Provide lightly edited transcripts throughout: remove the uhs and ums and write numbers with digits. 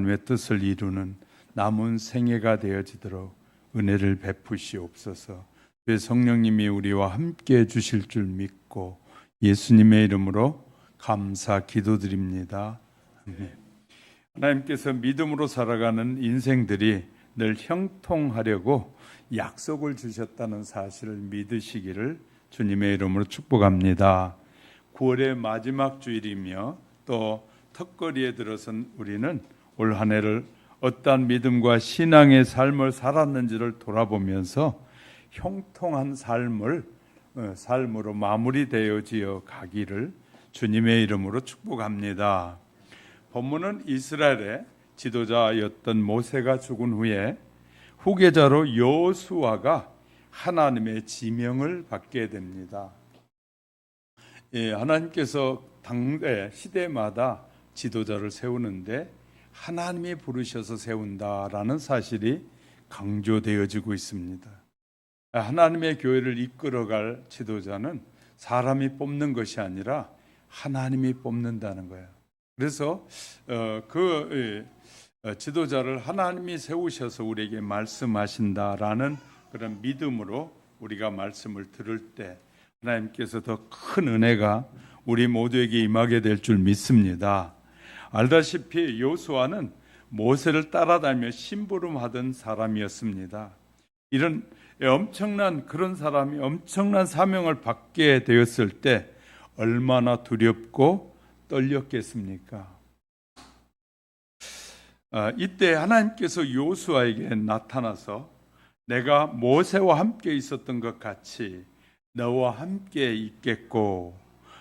하나님의 뜻을 이루는 남은 생애가 되어지도록 은혜를 베푸시옵소서. 그 성령님이 우리와 함께 해주실 줄 믿고 예수님의 이름으로 감사 기도드립니다. 아멘. 하나님께서 믿음으로 살아가는 인생들이 늘 형통하려고 약속을 주셨다는 사실을 믿으시기를 주님의 이름으로 축복합니다. 9월의 마지막 주일이며 또 턱걸이에 들어선 우리는 올 한 해를 어떠한 믿음과 신앙의 삶을 살았는지를 돌아보면서 형통한 삶으로 마무리되어지어 가기를 주님의 이름으로 축복합니다. 본문은 이스라엘의 지도자였던 모세가 죽은 후에 후계자로 여호수아가 하나님의 지명을 받게 됩니다. 하나님께서 당대 시대마다 지도자를 세우는데 하나님이 부르셔서 세운다라는 사실이 강조되어지고 있습니다. 하나님의 교회를 이끌어갈 지도자는 사람이 뽑는 것이 아니라 하나님이 뽑는다는 거예요. 그래서 그 지도자를 하나님이 세우셔서 우리에게 말씀하신다라는 그런 믿음으로 우리가 말씀을 들을 때 하나님께서 더 큰 은혜가 우리 모두에게 임하게 될 줄 믿습니다. 알다시피 여호수아는 모세를 따라다니며 심부름하던 사람이었습니다. 이런 엄청난 그런 사람이 엄청난 사명을 받게 되었을 때 얼마나 두렵고 떨렸겠습니까? 이때 하나님께서 여호수아에게 나타나서 내가 모세와 함께 있었던 것 같이 너와 함께 있겠고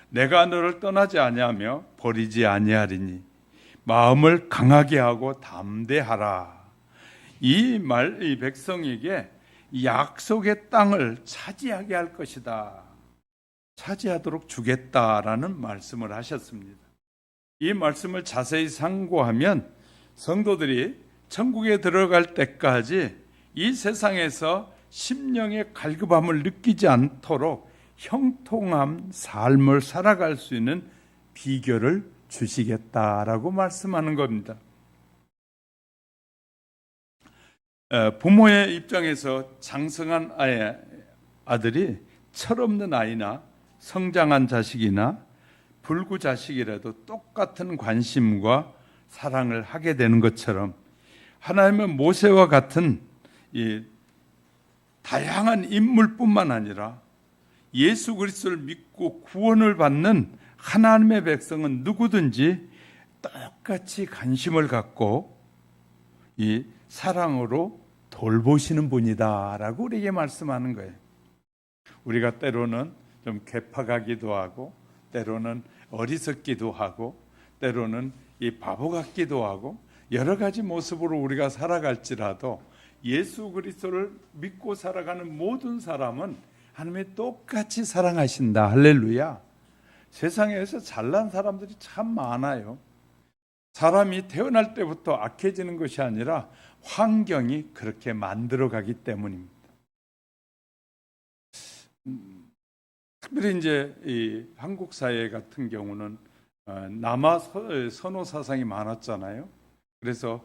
내가 너를 떠나지 아니하며 버리지 아니하리니 마음을 강하게 하고 담대하라. 이 백성에게 약속의 땅을 차지하게 할 것이다. 차지하도록 주겠다라는 말씀을 하셨습니다. 이 말씀을 자세히 상고하면 성도들이 천국에 들어갈 때까지 이 세상에서 심령의 갈급함을 느끼지 않도록 형통한 삶을 살아갈 수 있는 비결을 주시겠다라고 말씀하는 겁니다. 부모의 입장에서 장성한 아들이 철없는 아이나 성장한 자식이나 불구 자식이라도 똑같은 관심과 사랑을 하게 되는 것처럼 하나님은 모세와 같은 이 다양한 인물뿐만 아니라 예수 그리스도를 믿고 구원을 받는 하나님의 백성은 누구든지 똑같이 관심을 갖고 이 사랑으로 돌보시는 분이다라고 우리에게 말씀하는 거예요. 우리가 때로는 좀 괴팍하기도 하고 때로는 어리석기도 하고 때로는 이 바보 같기도 하고 여러 가지 모습으로 우리가 살아갈지라도 예수 그리스도를 믿고 살아가는 모든 사람은 하나님이 똑같이 사랑하신다. 할렐루야. 세상에서 잘난 사람들이 참 많아요. 사람이 태어날 때부터 악해지는 것이 아니라 환경이 그렇게 만들어가기 때문입니다. 특별히 이제 이 한국 사회 같은 경우는 남아 선호 사상이 많았잖아요. 그래서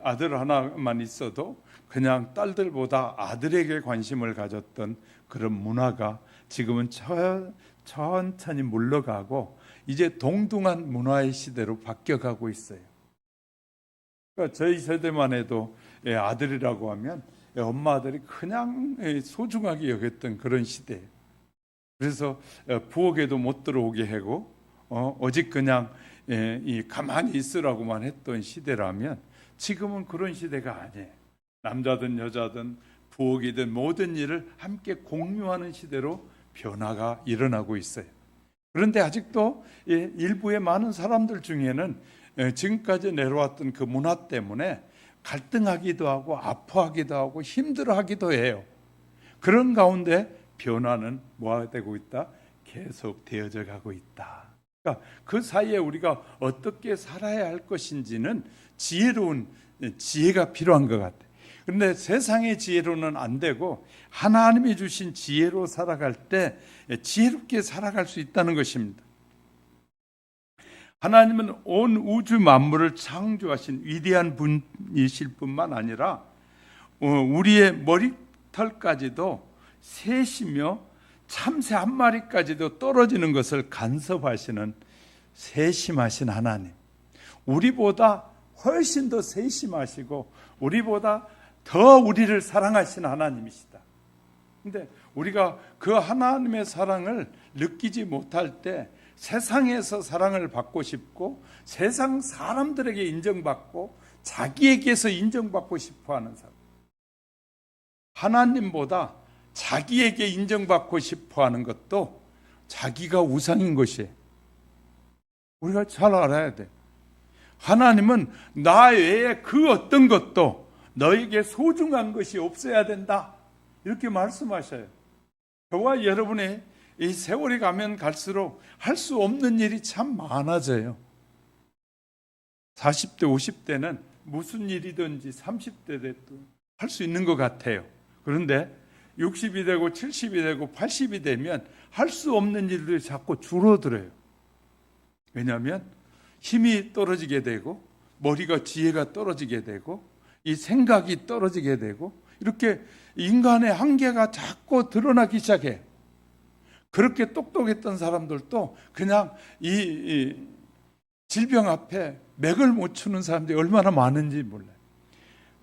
아들 하나만 있어도 그냥 딸들보다 아들에게 관심을 가졌던 그런 문화가 지금은 천천히 물러가고 이제 동등한 문화의 시대로 바뀌어가고 있어요. 그러니까 저희 세대만 해도 아들이라고 하면 엄마 아들이 그냥 소중하게 여겼던 그런 시대예요. 그래서 부엌에도 못 들어오게 하고 오직 그냥 가만히 있으라고만 했던 시대라면 지금은 그런 시대가 아니에요. 남자든 여자든 부엌이든 모든 일을 함께 공유하는 시대로 변화가 일어나고 있어요. 그런데 아직도 일부의 많은 사람들 중에는 지금까지 내려왔던 그 문화 때문에 갈등하기도 하고 아파하기도 하고 힘들어하기도 해요. 그런 가운데 변화는 뭐가 되고 있다? 계속 되어져 가고 있다. 그러니까 그 사이에 우리가 어떻게 살아야 할 것인지는 지혜로운 지혜가 필요한 것 같아요. 그런데 세상의 지혜로는 안 되고 하나님이 주신 지혜로 살아갈 때 지혜롭게 살아갈 수 있다는 것입니다. 하나님은 온 우주 만물을 창조하신 위대한 분이실 뿐만 아니라 우리의 머리털까지도 세시며 참새 한 마리까지도 떨어지는 것을 간섭하시는 세심하신 하나님, 우리보다 훨씬 더 세심하시고 우리보다 더 우리를 사랑하시는 하나님이시다. 근데 우리가 그 하나님의 사랑을 느끼지 못할 때 세상에서 사랑을 받고 싶고 세상 사람들에게 인정받고 자기에게서 인정받고 싶어하는 사람, 하나님보다 자기에게 인정받고 싶어하는 것도 자기가 우상인 것이에요. 우리가 잘 알아야 돼. 하나님은 나 외에 그 어떤 것도 너에게 소중한 것이 없어야 된다, 이렇게 말씀하셔요. 저와 여러분의 이 세월이 가면 갈수록 할 수 없는 일이 참 많아져요. 40대, 50대는 무슨 일이든지 30대 돼도 할 수 있는 것 같아요. 그런데 60이 되고 70이 되고 80이 되면 할 수 없는 일들이 자꾸 줄어들어요. 왜냐하면 힘이 떨어지게 되고 머리가 지혜가 떨어지게 되고 이 생각이 떨어지게 되고 이렇게 인간의 한계가 자꾸 드러나기 시작해요. 그렇게 똑똑했던 사람들도 그냥 이 질병 앞에 맥을 못 추는 사람들이 얼마나 많은지 몰라요.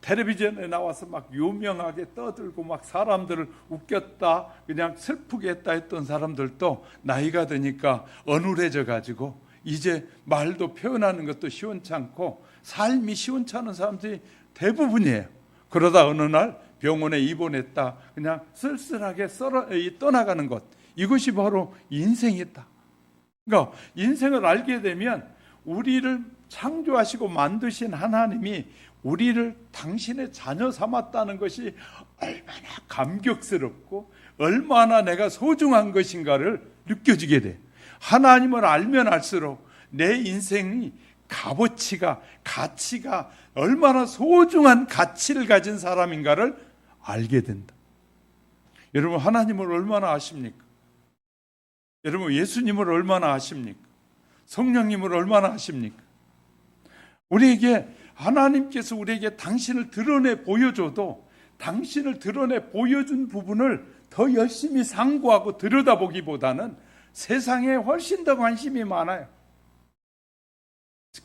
텔레비전에 나와서 막 유명하게 떠들고 막 사람들을 웃겼다, 그냥 슬프게 했다 했던 사람들도 나이가 드니까 어눌해져 가지고 이제 말도 표현하는 것도 시원찮고 삶이 시원찮은 사람들이 대부분이에요. 그러다 어느 날 병원에 입원했다 그냥 쓸쓸하게 떠나가는 것, 이것이 바로 인생이다. 그러니까 인생을 알게 되면 우리를 창조하시고 만드신 하나님이 우리를 당신의 자녀 삼았다는 것이 얼마나 감격스럽고 얼마나 내가 소중한 것인가를 느껴지게 돼. 하나님을 알면 알수록 내 인생이 값어치가, 가치가 얼마나 소중한 가치를 가진 사람인가를 알게 된다. 여러분, 하나님을 얼마나 아십니까? 여러분, 예수님을 얼마나 아십니까? 성령님을 얼마나 아십니까? 우리에게 하나님께서 우리에게 당신을 드러내 보여줘도 당신을 드러내 보여준 부분을 더 열심히 상고하고 들여다보기보다는 세상에 훨씬 더 관심이 많아요.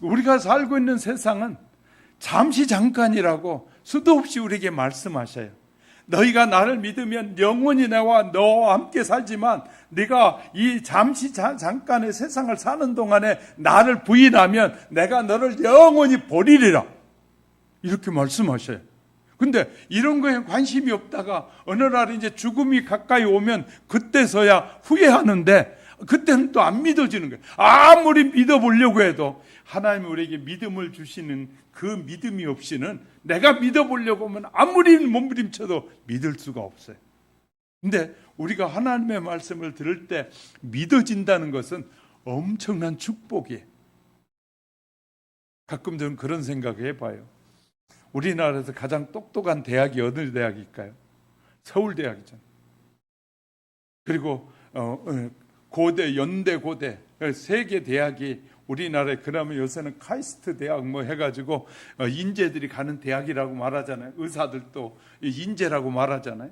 우리가 살고 있는 세상은 잠시 잠깐이라고 수도 없이 우리에게 말씀하셔요. 너희가 나를 믿으면 영원히 나와 너와 함께 살지만 네가 이 잠시 잠깐의 세상을 사는 동안에 나를 부인하면 내가 너를 영원히 버리리라, 이렇게 말씀하셔요. 근데 이런 거에 관심이 없다가 어느 날 이제 죽음이 가까이 오면 그때서야 후회하는데 그때는 또 안 믿어지는 거예요. 아무리 믿어보려고 해도 하나님이 우리에게 믿음을 주시는 그 믿음이 없이는 내가 믿어보려고 하면 아무리 몸부림쳐도 믿을 수가 없어요. 근데 우리가 하나님의 말씀을 들을 때 믿어진다는 것은 엄청난 축복이에요. 가끔 저는 그런 생각을 해봐요. 우리나라에서 가장 똑똑한 대학이 어느 대학일까요? 서울대학이잖아요. 그리고 고대, 연대, 고대 세 개 대학이 우리나라에, 그러면 요새는 카이스트 대학 뭐 해가지고 인재들이 가는 대학이라고 말하잖아요. 의사들도 인재라고 말하잖아요.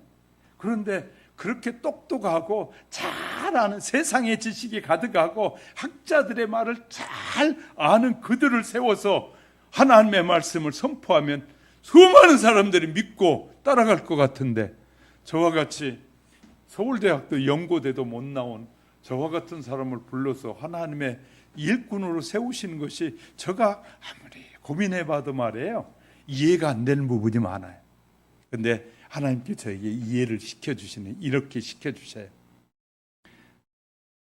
그런데 그렇게 똑똑하고 잘 아는, 세상의 지식이 가득하고 학자들의 말을 잘 아는 그들을 세워서 하나님의 말씀을 선포하면 수많은 사람들이 믿고 따라갈 것 같은데, 저와 같이 서울대학도 연고대도 못 나온 저와 같은 사람을 불러서 하나님의 일꾼으로 세우시는 것이 제가 아무리 고민해봐도 말이에요, 이해가 안 되는 부분이 많아요. 그런데 하나님께 저에게 이해를 시켜주시는, 이렇게 시켜주셔요.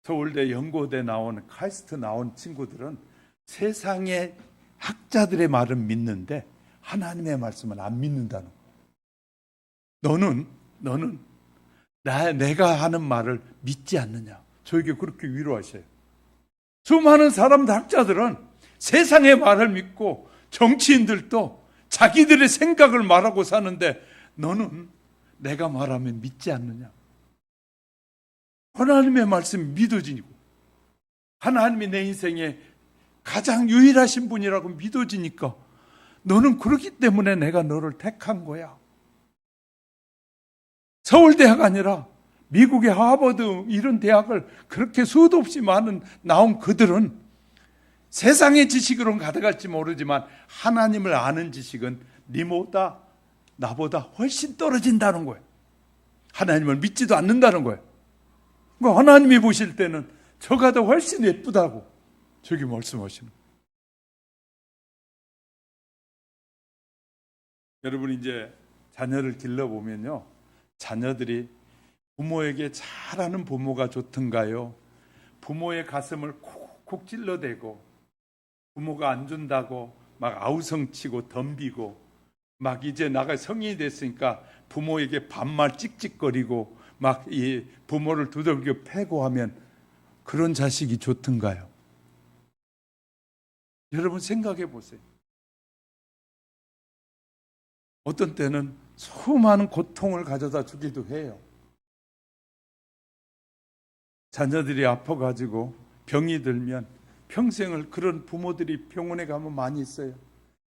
서울대, 연고대 나온, 카이스트 나온 친구들은 세상의 학자들의 말은 믿는데 하나님의 말씀은 안 믿는다는 거예요. 너는 내가 하는 말을 믿지 않느냐, 저에게 그렇게 위로하셔요. 수많은 사람들, 학자들은 세상의 말을 믿고 정치인들도 자기들의 생각을 말하고 사는데 너는 내가 말하면 믿지 않느냐. 하나님의 말씀이 믿어지고 하나님이 내 인생에 가장 유일하신 분이라고 믿어지니까 너는 그렇기 때문에 내가 너를 택한 거야. 서울대학 아니라 미국의 하버드 이런 대학을 그렇게 수도 없이 많은 나온 그들은 세상의 지식으로는 가득할지 모르지만 하나님을 아는 지식은 니보다 나보다 훨씬 떨어진다는 거예요. 하나님을 믿지도 않는다는 거예요. 그러니까 하나님이 보실 때는 저가 더 훨씬 예쁘다고 저기 말씀하시는 거예요. 여러분 이제 자녀를 길러보면요, 자녀들이 부모에게 잘하는 부모가 좋던가요? 부모의 가슴을 콕콕 찔러대고 부모가 안 준다고 막 아우성치고 덤비고 막 이제 나가 성인이 됐으니까 부모에게 반말 찍찍거리고 막 이 부모를 두들겨 패고 하면 그런 자식이 좋던가요? 여러분 생각해 보세요. 어떤 때는 수많은 고통을 가져다 주기도 해요. 자녀들이 아파가지고 병이 들면 평생을 그런 부모들이 병원에 가면 많이 있어요.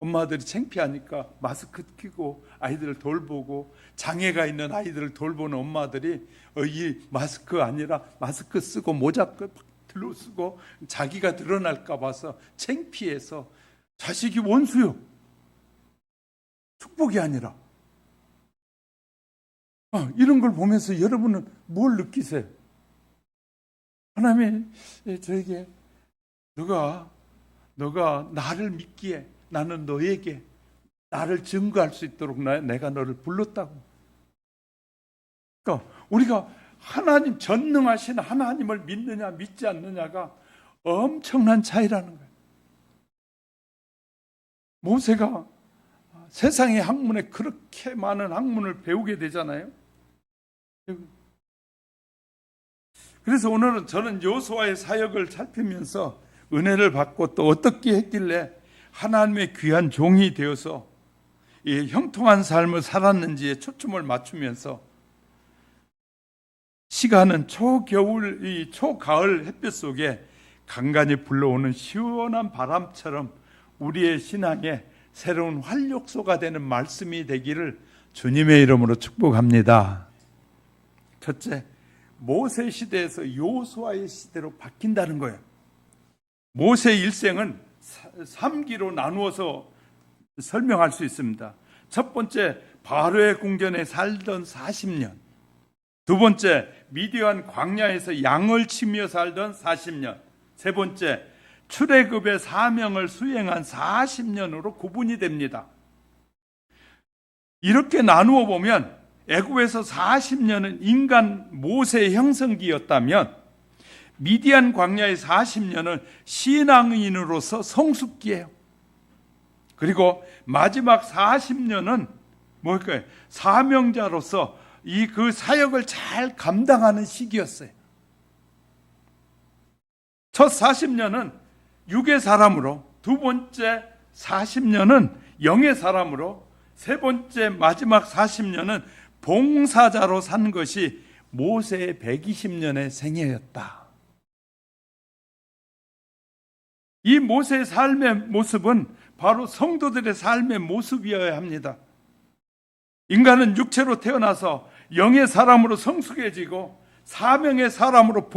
엄마들이 창피하니까 마스크 끼고 아이들을 돌보고 장애가 있는 아이들을 돌보는 엄마들이 이 마스크 아니라 마스크 쓰고 모자 들로 쓰고 자기가 드러날까 봐서 창피해서 자식이 원수요. 축복이 아니라. 이런 걸 보면서 여러분은 뭘 느끼세요? 하나님이 저에게 너가 나를 믿기에 나는 너에게 나를 증거할 수 있도록 내가 너를 불렀다고. 그러니까 우리가 하나님 전능하신 하나님을 믿느냐 믿지 않느냐가 엄청난 차이라는 거예요. 모세가 세상의 학문에 그렇게 많은 학문을 배우게 되잖아요. 그래서 오늘은 저는 여호수아의 사역을 살피면서 은혜를 받고 또 어떻게 했길래 하나님의 귀한 종이 되어서 이 형통한 삶을 살았는지에 초점을 맞추면서 시간은 초겨울, 이 초가을 햇볕 속에 간간히 불러오는 시원한 바람처럼 우리의 신앙에 새로운 활력소가 되는 말씀이 되기를 주님의 이름으로 축복합니다. 첫째, 모세 시대에서 여호수아의 시대로 바뀐다는 거예요. 모세의 일생은 3기로 나누어서 설명할 수 있습니다. 첫 번째, 바로의 궁전에 살던 40년. 두 번째, 미디안 광야에서 양을 치며 살던 40년. 세 번째, 출애굽의 사명을 수행한 40년으로 구분이 됩니다. 이렇게 나누어 보면 애굽에서 40년은 인간 모세의 형성기였다면 미디안 광야의 40년은 신앙인으로서 성숙기예요. 그리고 마지막 40년은 뭘까요? 사명자로서 그 사역을 잘 감당하는 시기였어요. 첫 40년은 육의 사람으로, 두 번째 40년은 영의 사람으로, 세 번째 마지막 40년은 봉사자로 산 것이 모세의 120년의 생애였다. 이 모세의 삶의 모습은 바로 성도들의 삶의 모습이어야 합니다. 인간은 육체로 태어나서 영의 사람으로 성숙해지고 사명의 사람으로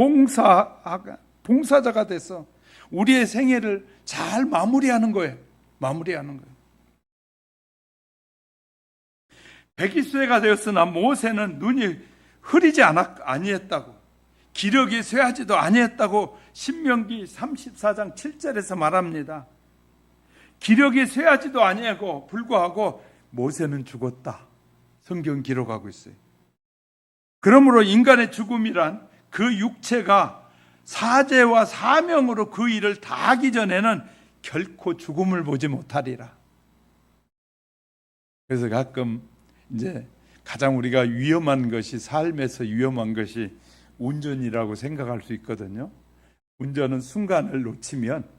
봉사자가 돼서 우리의 생애를 잘 마무리하는 거예요. 120세가 되었으나 모세는 눈이 흐리지 아니했다고, 기력이 쇠하지도 아니했다고 신명기 34장 7절에서 말합니다. 기력이 쇠하지도 아니하고 불구하고 모세는 죽었다. 성경 기록하고 있어요. 그러므로 인간의 죽음이란 그 육체가 사제와 사명으로 그 일을 다 하기 전에는 결코 죽음을 보지 못하리라. 그래서 가끔 이제 가장 우리가 위험한 것이, 삶에서 위험한 것이 운전이라고 생각할 수 있거든요. 운전은 순간을 놓치면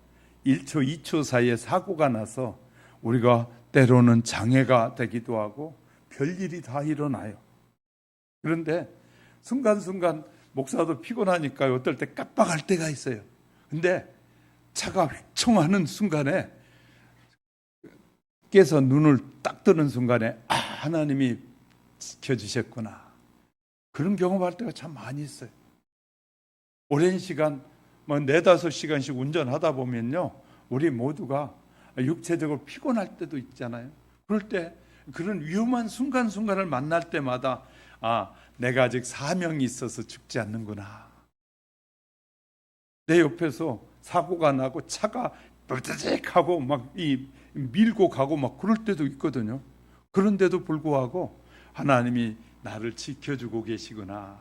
1초, 2초 사이에 사고가 나서 우리가 때로는 장애가 되기도 하고 별일이 다 일어나요. 그런데 순간순간 목사도 피곤하니까 어떨 때 깜빡할 때가 있어요. 근데 차가 획청하는 순간에 깨서 눈을 딱 뜨는 순간에 하나님이 지켜주셨구나. 그런 경험할 때가 참 많이 있어요. 오랜 시간, 4-5시간씩 운전하다 보면요, 우리 모두가 육체적으로 피곤할 때도 있잖아요. 그럴 때 그런 위험한 순간순간을 만날 때마다 내가 아직 사명이 있어서 죽지 않는구나. 내 옆에서 사고가 나고 차가 뿌드득하고 막 밀고 가고 막 그럴 때도 있거든요. 그런데도 불구하고 하나님이 나를 지켜주고 계시구나.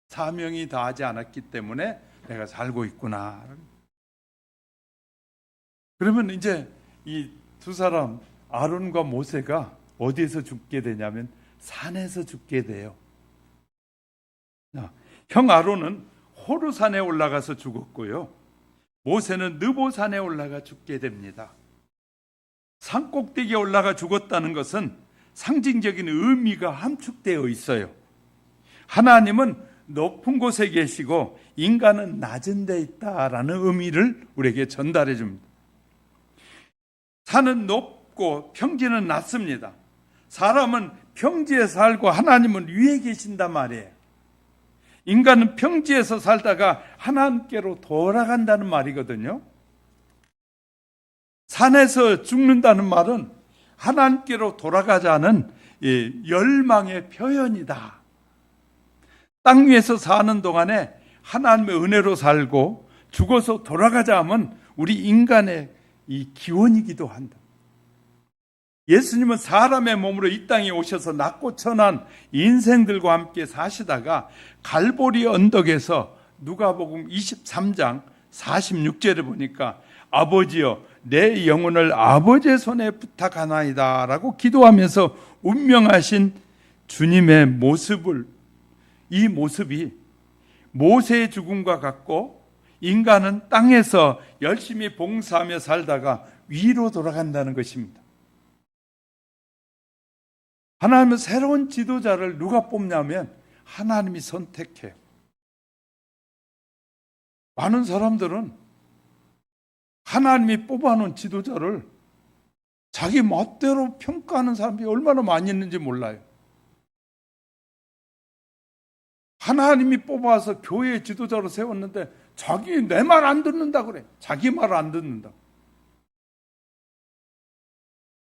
사명이 다하지 않았기 때문에 내가 살고 있구나. 그러면 이제 이 두 사람 아론과 모세가 어디에서 죽게 되냐면 산에서 죽게 돼요. 형 아론은 호르산에 올라가서 죽었고요. 모세는 느보산에 올라가 죽게 됩니다. 산 꼭대기에 올라가 죽었다는 것은 상징적인 의미가 함축되어 있어요. 하나님은 높은 곳에 계시고 인간은 낮은 데 있다라는 의미를 우리에게 전달해 줍니다. 산은 높고 평지는 낮습니다. 사람은 평지에 살고 하나님은 위에 계신단 말이에요. 인간은 평지에서 살다가 하나님께로 돌아간다는 말이거든요. 산에서 죽는다는 말은 하나님께로 돌아가자는 열망의 표현이다. 땅 위에서 사는 동안에 하나님의 은혜로 살고 죽어서 돌아가자 하면 우리 인간의 이 기원이기도 한다. 예수님은 사람의 몸으로 이 땅에 오셔서 낮고 천한 인생들과 함께 사시다가 갈보리 언덕에서 누가복음 23장 46절에 보니까 아버지여 내 영혼을 아버지의 손에 부탁하나이다 라고 기도하면서 운명하신 주님의 모습을, 이 모습이 모세의 죽음과 같고 인간은 땅에서 열심히 봉사하며 살다가 위로 돌아간다는 것입니다. 하나님은 새로운 지도자를 누가 뽑냐면 하나님이 선택해요. 많은 사람들은 하나님이 뽑아놓은 지도자를 자기 멋대로 평가하는 사람이 얼마나 많이 있는지 몰라요. 하나님이 뽑아서 교회의 지도자로 세웠는데 자기 내 말 안 듣는다 그래. 자기 말을 안 듣는다.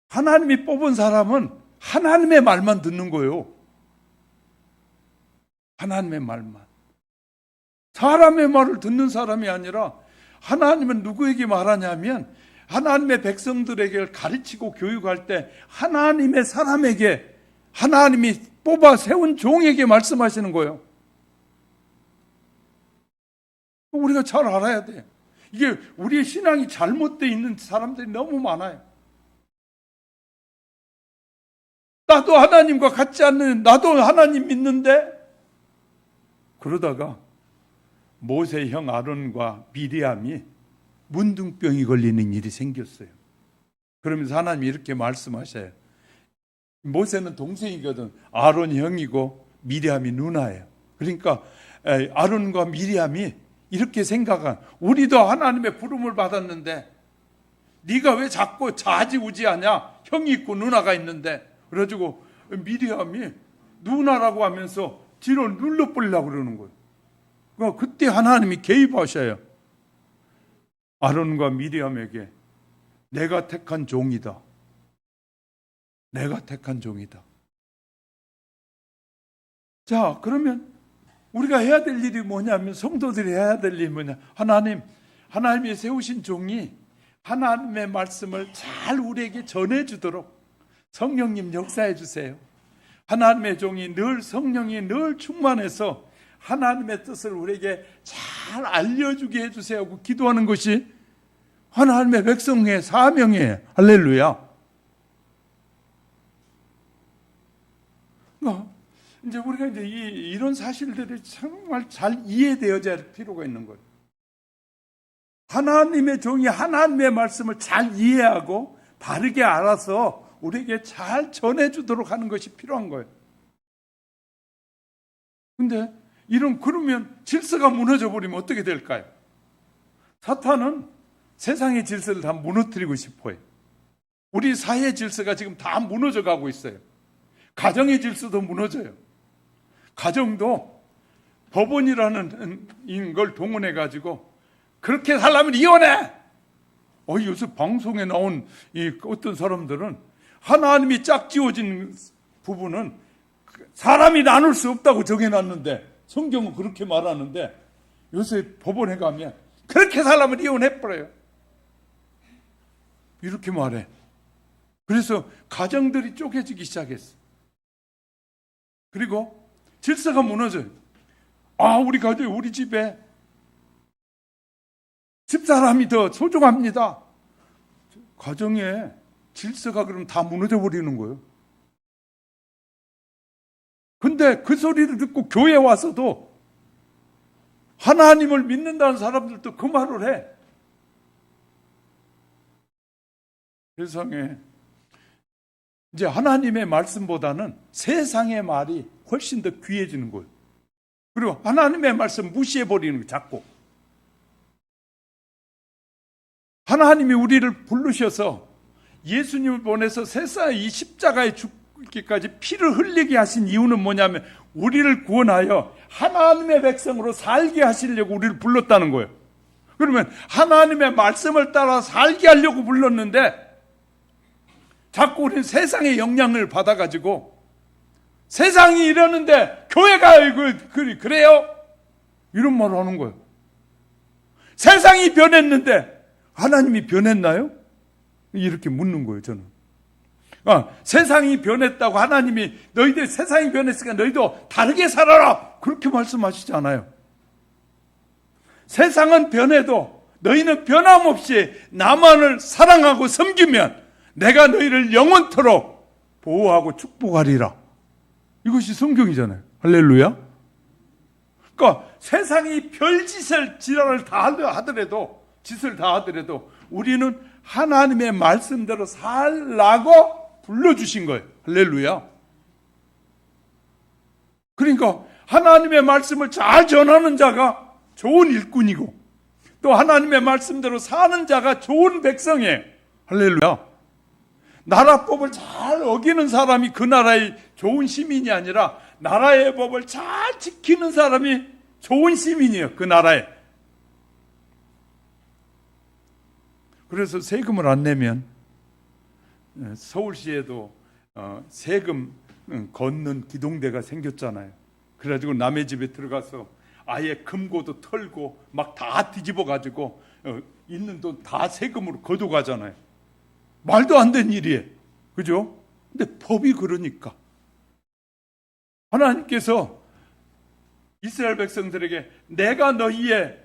하나님이 뽑은 사람은 하나님의 말만 듣는 거예요. 하나님의 말만. 사람의 말을 듣는 사람이 아니라 하나님은 누구에게 말하냐면 하나님의 백성들에게 가르치고 교육할 때 하나님의 사람에게, 하나님이 뽑아 세운 종에게 말씀하시는 거예요. 우리가 잘 알아야 돼. 이게 우리의 신앙이 잘못되어 있는 사람들이 너무 많아요. 나도 하나님과 같지 않는, 나도 하나님 믿는데, 그러다가 모세 형 아론과 미리암이 문둥병이 걸리는 일이 생겼어요. 그러면서 하나님이 이렇게 말씀하셔요. 모세는 동생이거든. 아론이 형이고 미리암이 누나예요. 그러니까 아론과 미리암이 이렇게 생각한, 우리도 하나님의 부름을 받았는데 네가 왜 자꾸 좌지우지하냐? 형이 있고 누나가 있는데. 그래가지고 미리암이 누나라고 하면서 뒤로 눌러버리려고 그러는 거예요. 그러니까 그때 하나님이 개입하셔요. 아론과 미리암에게 내가 택한 종이다. 내가 택한 종이다. 자, 그러면 우리가 해야 될 일이 뭐냐면, 성도들이 해야 될 일이 뭐냐? 하나님이 세우신 종이 하나님의 말씀을 잘 우리에게 전해주도록 성령님 역사해 주세요. 하나님의 종이 늘, 성령이 늘 충만해서 하나님의 뜻을 우리에게 잘 알려주게 해주세요 하고 기도하는 것이 하나님의 백성의 사명이에요. 할렐루야. 이제 우리가 이제 이런 사실들이 정말 잘 이해되어야 할 필요가 있는 거예요. 하나님의 종이 하나님의 말씀을 잘 이해하고 바르게 알아서 우리에게 잘 전해주도록 하는 것이 필요한 거예요. 근데 그러면 질서가 무너져 버리면 어떻게 될까요? 사탄은 세상의 질서를 다 무너뜨리고 싶어요. 우리 사회 질서가 지금 다 무너져 가고 있어요. 가정의 질서도 무너져요. 가정도 법원이라는 걸 동원해 가지고 그렇게 살려면 이혼해. 요새 방송에 나온 이 어떤 사람들은 하나님이 짝지어진 부부는 사람이 나눌 수 없다고 정해놨는데, 성경은 그렇게 말하는데 요새 법원에 가면 그렇게 살려면 이혼해버려요. 이렇게 말해. 그래서 가정들이 쪼개지기 시작했어. 그리고 질서가 무너져요. 우리 가족, 우리 집에 집사람이 더 소중합니다. 가정에 질서가 그럼 다 무너져 버리는 거예요. 근데 그 소리를 듣고 교회 와서도 하나님을 믿는다는 사람들도 그 말을 해. 세상에 이제 하나님의 말씀보다는 세상의 말이 훨씬 더 귀해지는 거예요. 그리고 하나님의 말씀 무시해버리는 거예요, 자꾸. 하나님이 우리를 부르셔서 예수님을 보내서 세상에 이 십자가에 죽기까지 피를 흘리게 하신 이유는 뭐냐면 우리를 구원하여 하나님의 백성으로 살게 하시려고 우리를 불렀다는 거예요. 그러면 하나님의 말씀을 따라 살게 하려고 불렀는데 자꾸 우리는 세상의 영향을 받아가지고 세상이 이러는데 교회가 그래요? 이런 말을 하는 거예요. 세상이 변했는데 하나님이 변했나요? 이렇게 묻는 거예요, 저는. 세상이 변했다고 하나님이 너희들 세상이 변했으니까 너희도 다르게 살아라, 그렇게 말씀하시지 않아요. 세상은 변해도 너희는 변함없이 나만을 사랑하고 섬기면 내가 너희를 영원토록 보호하고 축복하리라. 이것이 성경이잖아요. 할렐루야. 그러니까 세상이 별짓을 지랄을 다 하더라도, 짓을 다 하더라도 우리는 하나님의 말씀대로 살라고 불러주신 거예요. 할렐루야. 그러니까 하나님의 말씀을 잘 전하는 자가 좋은 일꾼이고 또 하나님의 말씀대로 사는 자가 좋은 백성이에요. 할렐루야. 나라법을 잘 어기는 사람이 그 나라의 좋은 시민이 아니라 나라의 법을 잘 지키는 사람이 좋은 시민이에요, 그 나라에. 그래서 세금을 안 내면 서울시에도 세금 걷는 기동대가 생겼잖아요. 그래가지고 남의 집에 들어가서 아예 금고도 털고 막 다 뒤집어 가지고 있는 돈 다 세금으로 걷어가잖아요. 말도 안 되는 일이에요. 그죠? 근데 법이 그러니까. 하나님께서 이스라엘 백성들에게 내가 너희의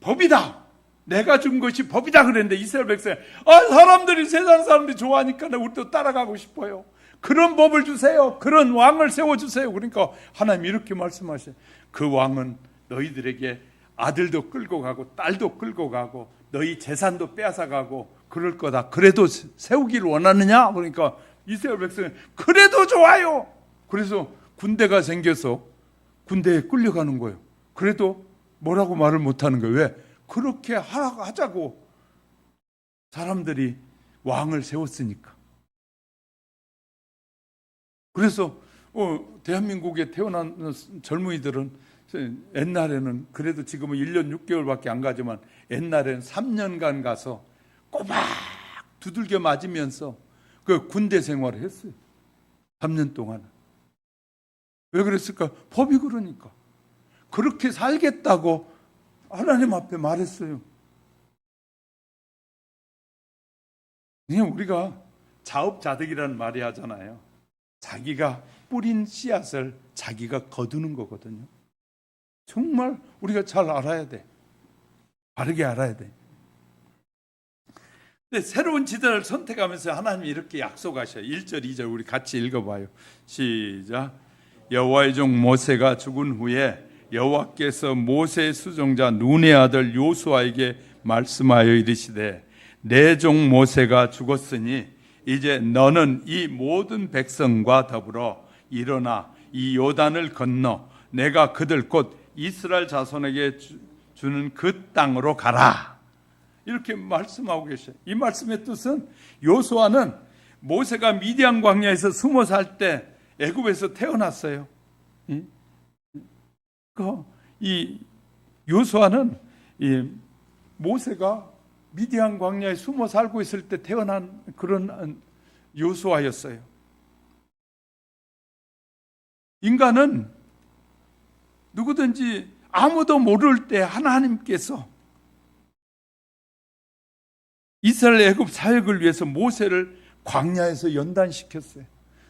법이다, 내가 준 것이 법이다 그랬는데 이스라엘 백성이 사람들이, 세상 사람들이 좋아하니까 우리도 따라가고 싶어요. 그런 법을 주세요. 그런 왕을 세워주세요. 그러니까 하나님이 이렇게 말씀하셔요. 그 왕은 너희들에게 아들도 끌고 가고 딸도 끌고 가고 너희 재산도 빼앗아가고 그럴 거다. 그래도 세우기를 원하느냐? 그러니까 이스라엘 백성은 그래도 좋아요. 그래서 군대가 생겨서 군대에 끌려가는 거예요. 그래도 뭐라고 말을 못하는 거예요. 왜? 그렇게 하자고 사람들이 왕을 세웠으니까. 그래서 대한민국에 태어난 젊은이들은 옛날에는, 그래도 지금은 1년 6개월밖에 안 가지만 옛날에는 3년간 가서 꼬박 두들겨 맞으면서 그 군대 생활을 했어요. 3년 동안. 왜 그랬을까? 법이 그러니까. 그렇게 살겠다고 하나님 앞에 말했어요. 그냥 우리가 자업자득이라는 말이 하잖아요. 자기가 뿌린 씨앗을 자기가 거두는 거거든요. 정말 우리가 잘 알아야 돼. 바르게 알아야 돼. 근데 새로운 지대를 선택하면서 하나님이 이렇게 약속하셔요. 1절, 2절 우리 같이 읽어봐요. 시작. 여호와의 종 모세가 죽은 후에 여호와께서 모세의 수종자 눈의 아들 요수아에게 말씀하여 이르시되 내 종 모세가 죽었으니 이제 너는 이 모든 백성과 더불어 일어나 이 요단을 건너 내가 그들 곧 이스라엘 자손에게 주는 그 땅으로 가라. 이렇게 말씀하고 계셔요. 이 말씀의 뜻은 요수아는 모세가 미디안 광야에서 숨어 살 때 애굽에서 태어났어요. 이 요수아는 이 모세가 미디안 광야에 숨어 살고 있을 때 태어난 그런 요수아였어요. 인간은 누구든지 아무도 모를 때 하나님께서 이스라엘 애굽 사역을 위해서 모세를 광야에서 연단시켰어요.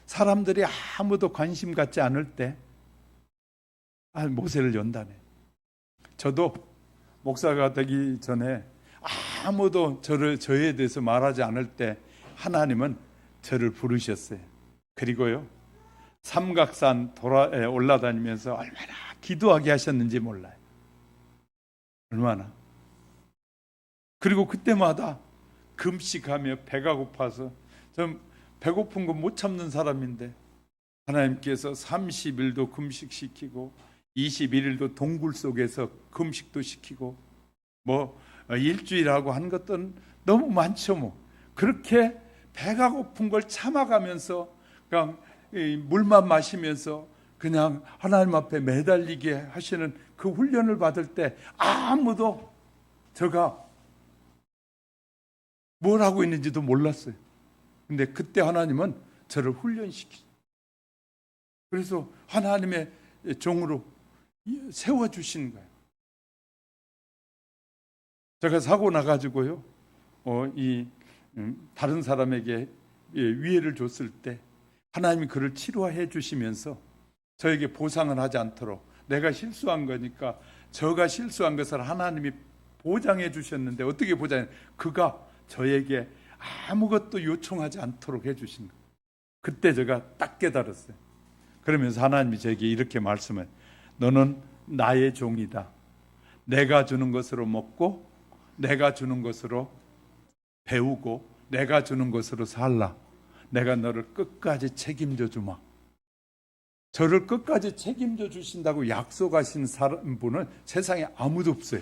사람들이 아무도 관심 갖지 않을 때 모세를 연단해. 저도 목사가 되기 전에 아무도 저에 대해서 말하지 않을 때 하나님은 저를 부르셨어요. 그리고요, 삼각산 올라다니면서 얼마나 기도하게 하셨는지 몰라요. 얼마나. 그리고 그때마다 금식하며 배가 고파서, 좀 배고픈 거 못 참는 사람인데 하나님께서 30일도 금식시키고 21일도 동굴 속에서 금식도 시키고 일주일하고 한 것들은 너무 많죠. 그렇게 배가 고픈 걸 참아가면서 그냥 물만 마시면서 그냥 하나님 앞에 매달리게 하시는 그 훈련을 받을 때 아무도 제가 뭘 하고 있는지도 몰랐어요. 근데 그때 하나님은 저를 훈련시키죠. 그래서 하나님의 종으로 세워주신 거예요. 제가 사고 나가지고요, 다른 사람에게 위해를 줬을 때 하나님이 그를 치료해 주시면서 저에게 보상을 하지 않도록, 내가 실수한 거니까 저가 실수한 것을 하나님이 보장해 주셨는데, 어떻게 보장해? 그가 저에게 아무것도 요청하지 않도록 해 주신 거예요. 그때 제가 딱 깨달았어요. 그러면서 하나님이 저에게 이렇게 말씀해요. 너는 나의 종이다. 내가 주는 것으로 먹고 내가 주는 것으로 배우고 내가 주는 것으로 살라. 내가 너를 끝까지 책임져 주마. 저를 끝까지 책임져 주신다고 약속하신 분은 세상에 아무도 없어요.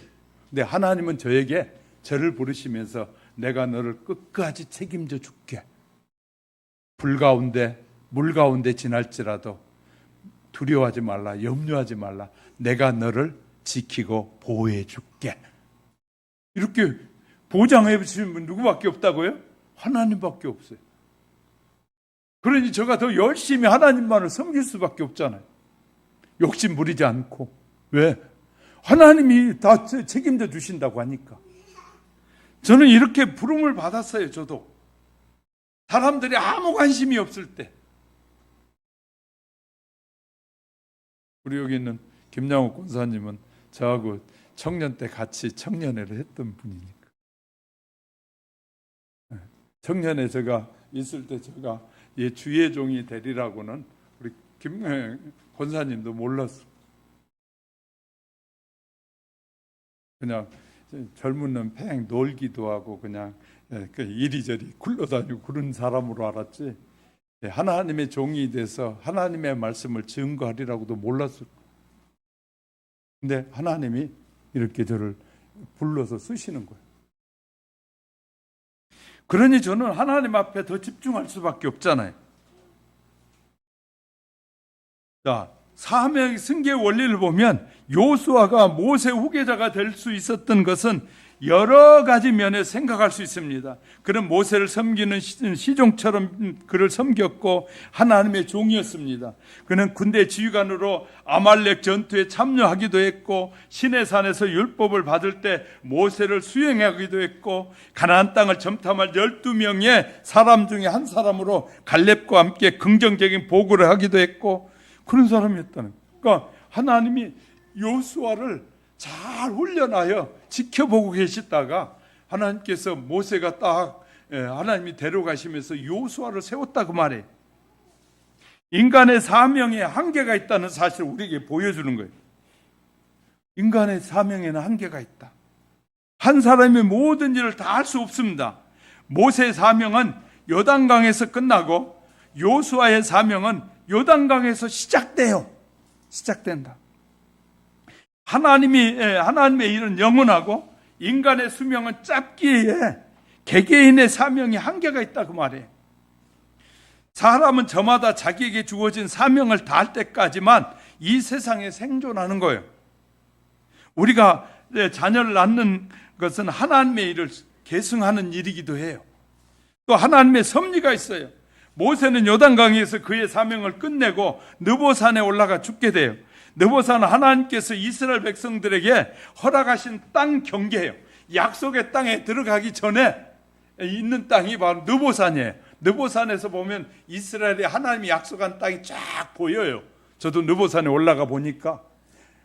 근데 하나님은 저에게 저를 부르시면서 내가 너를 끝까지 책임져 줄게. 불 가운데 물 가운데 지날지라도 두려워하지 말라, 염려하지 말라. 내가 너를 지키고 보호해 줄게. 이렇게 보장해 주시는 분 누구밖에 없다고요? 하나님밖에 없어요. 그러니 제가 더 열심히 하나님만을 섬길 수밖에 없잖아요. 욕심 부리지 않고. 왜? 하나님이 다 책임져 주신다고 하니까. 저는 이렇게 부름을 받았어요. 저도 사람들이 아무 관심이 없을 때. 우리 여기 있는 김양옥 권사님은 저하고 청년 때 같이 청년회를 했던 분이니까. 청년회 제가 있을 때 제가 주의 종이 되리라고는 우리 김 권사님도 몰랐어. 그냥 젊은 놈 팽 놀기도 하고 그냥 이리저리 굴러다니고 그런 사람으로 알았지, 하나님의 종이 돼서 하나님의 말씀을 증거하리라고도 몰랐을 거예요. 근데 하나님이 이렇게 저를 불러서 쓰시는 거예요. 그러니 저는 하나님 앞에 더 집중할 수밖에 없잖아요. 자, 사명의 승계의 원리를 보면 요수아가 모세 후계자가 될 수 있었던 것은 여러 가지 면에 생각할 수 있습니다. 그는 모세를 섬기는 시종처럼 그를 섬겼고 하나님의 종이었습니다. 그는 군대 지휘관으로 아말렉 전투에 참여하기도 했고 시내산에서 율법을 받을 때 모세를 수행하기도 했고 가나안 땅을 점탐할 12명의 사람 중에 한 사람으로 갈렙과 함께 긍정적인 보고를 하기도 했고 그런 사람이었다는 거예요. 그러니까 하나님이 요수아를 잘 훈련하여 지켜보고 계시다가 하나님께서 모세가 딱 하나님이 데려가시면서 요수아를 세웠다 그 말이에요. 인간의 사명에 한계가 있다는 사실을 우리에게 보여주는 거예요. 인간의 사명에는 한계가 있다. 한 사람이 모든 일을 다 할 수 없습니다. 모세의 사명은 요단강에서 끝나고 요수아의 사명은 요단강에서 시작돼요. 시작된다. 하나님의 일은 영원하고 인간의 수명은 짧기에 개개인의 사명이 한계가 있다 그 말이에요. 사람은 저마다 자기에게 주어진 사명을 다할 때까지만 이 세상에 생존하는 거예요. 우리가 자녀를 낳는 것은 하나님의 일을 계승하는 일이기도 해요. 또 하나님의 섭리가 있어요. 모세는 요단강에서 그의 사명을 끝내고 느보산에 올라가 죽게 돼요. 느보산은 하나님께서 이스라엘 백성들에게 허락하신 땅 경계예요. 약속의 땅에 들어가기 전에 있는 땅이 바로 느보산이에요. 느보산에서 보면 이스라엘이 하나님이 약속한 땅이 쫙 보여요. 저도 느보산에 올라가 보니까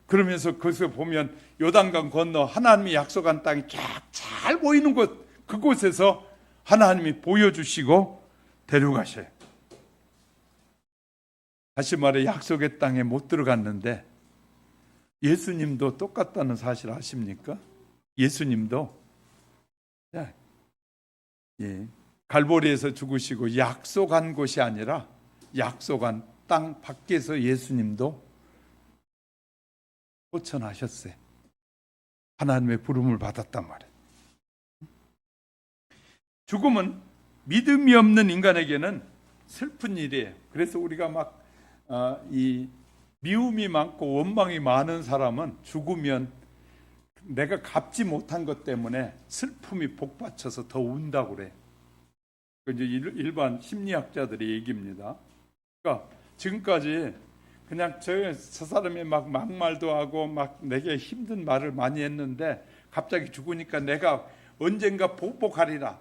그러면서 거기서 보면 요단강 건너 하나님이 약속한 땅이 쫙 잘 보이는 곳, 그곳에서 하나님이 보여주시고 데려가셔요. 다시 말해 약속의 땅에 못 들어갔는데 예수님도 똑같다는 사실 아십니까? 예수님도 갈보리에서 죽으시고 약속한 곳이 아니라 약속한 땅 밖에서 예수님도 호천하셨어요. 하나님의 부름을 받았단 말이에요. 죽음은 믿음이 없는 인간에게는 슬픈 일이에요. 그래서 우리가 막 이 미움이 많고 원망이 많은 사람은 죽으면 내가 갚지 못한 것 때문에 슬픔이 복받쳐서 더 운다고 그래. 이제 일반 심리학자들의 얘기입니다. 그러니까 지금까지 그냥 저 사람이 막 막말도 하고 막 내게 힘든 말을 많이 했는데 갑자기 죽으니까 내가 언젠가 복복하리라,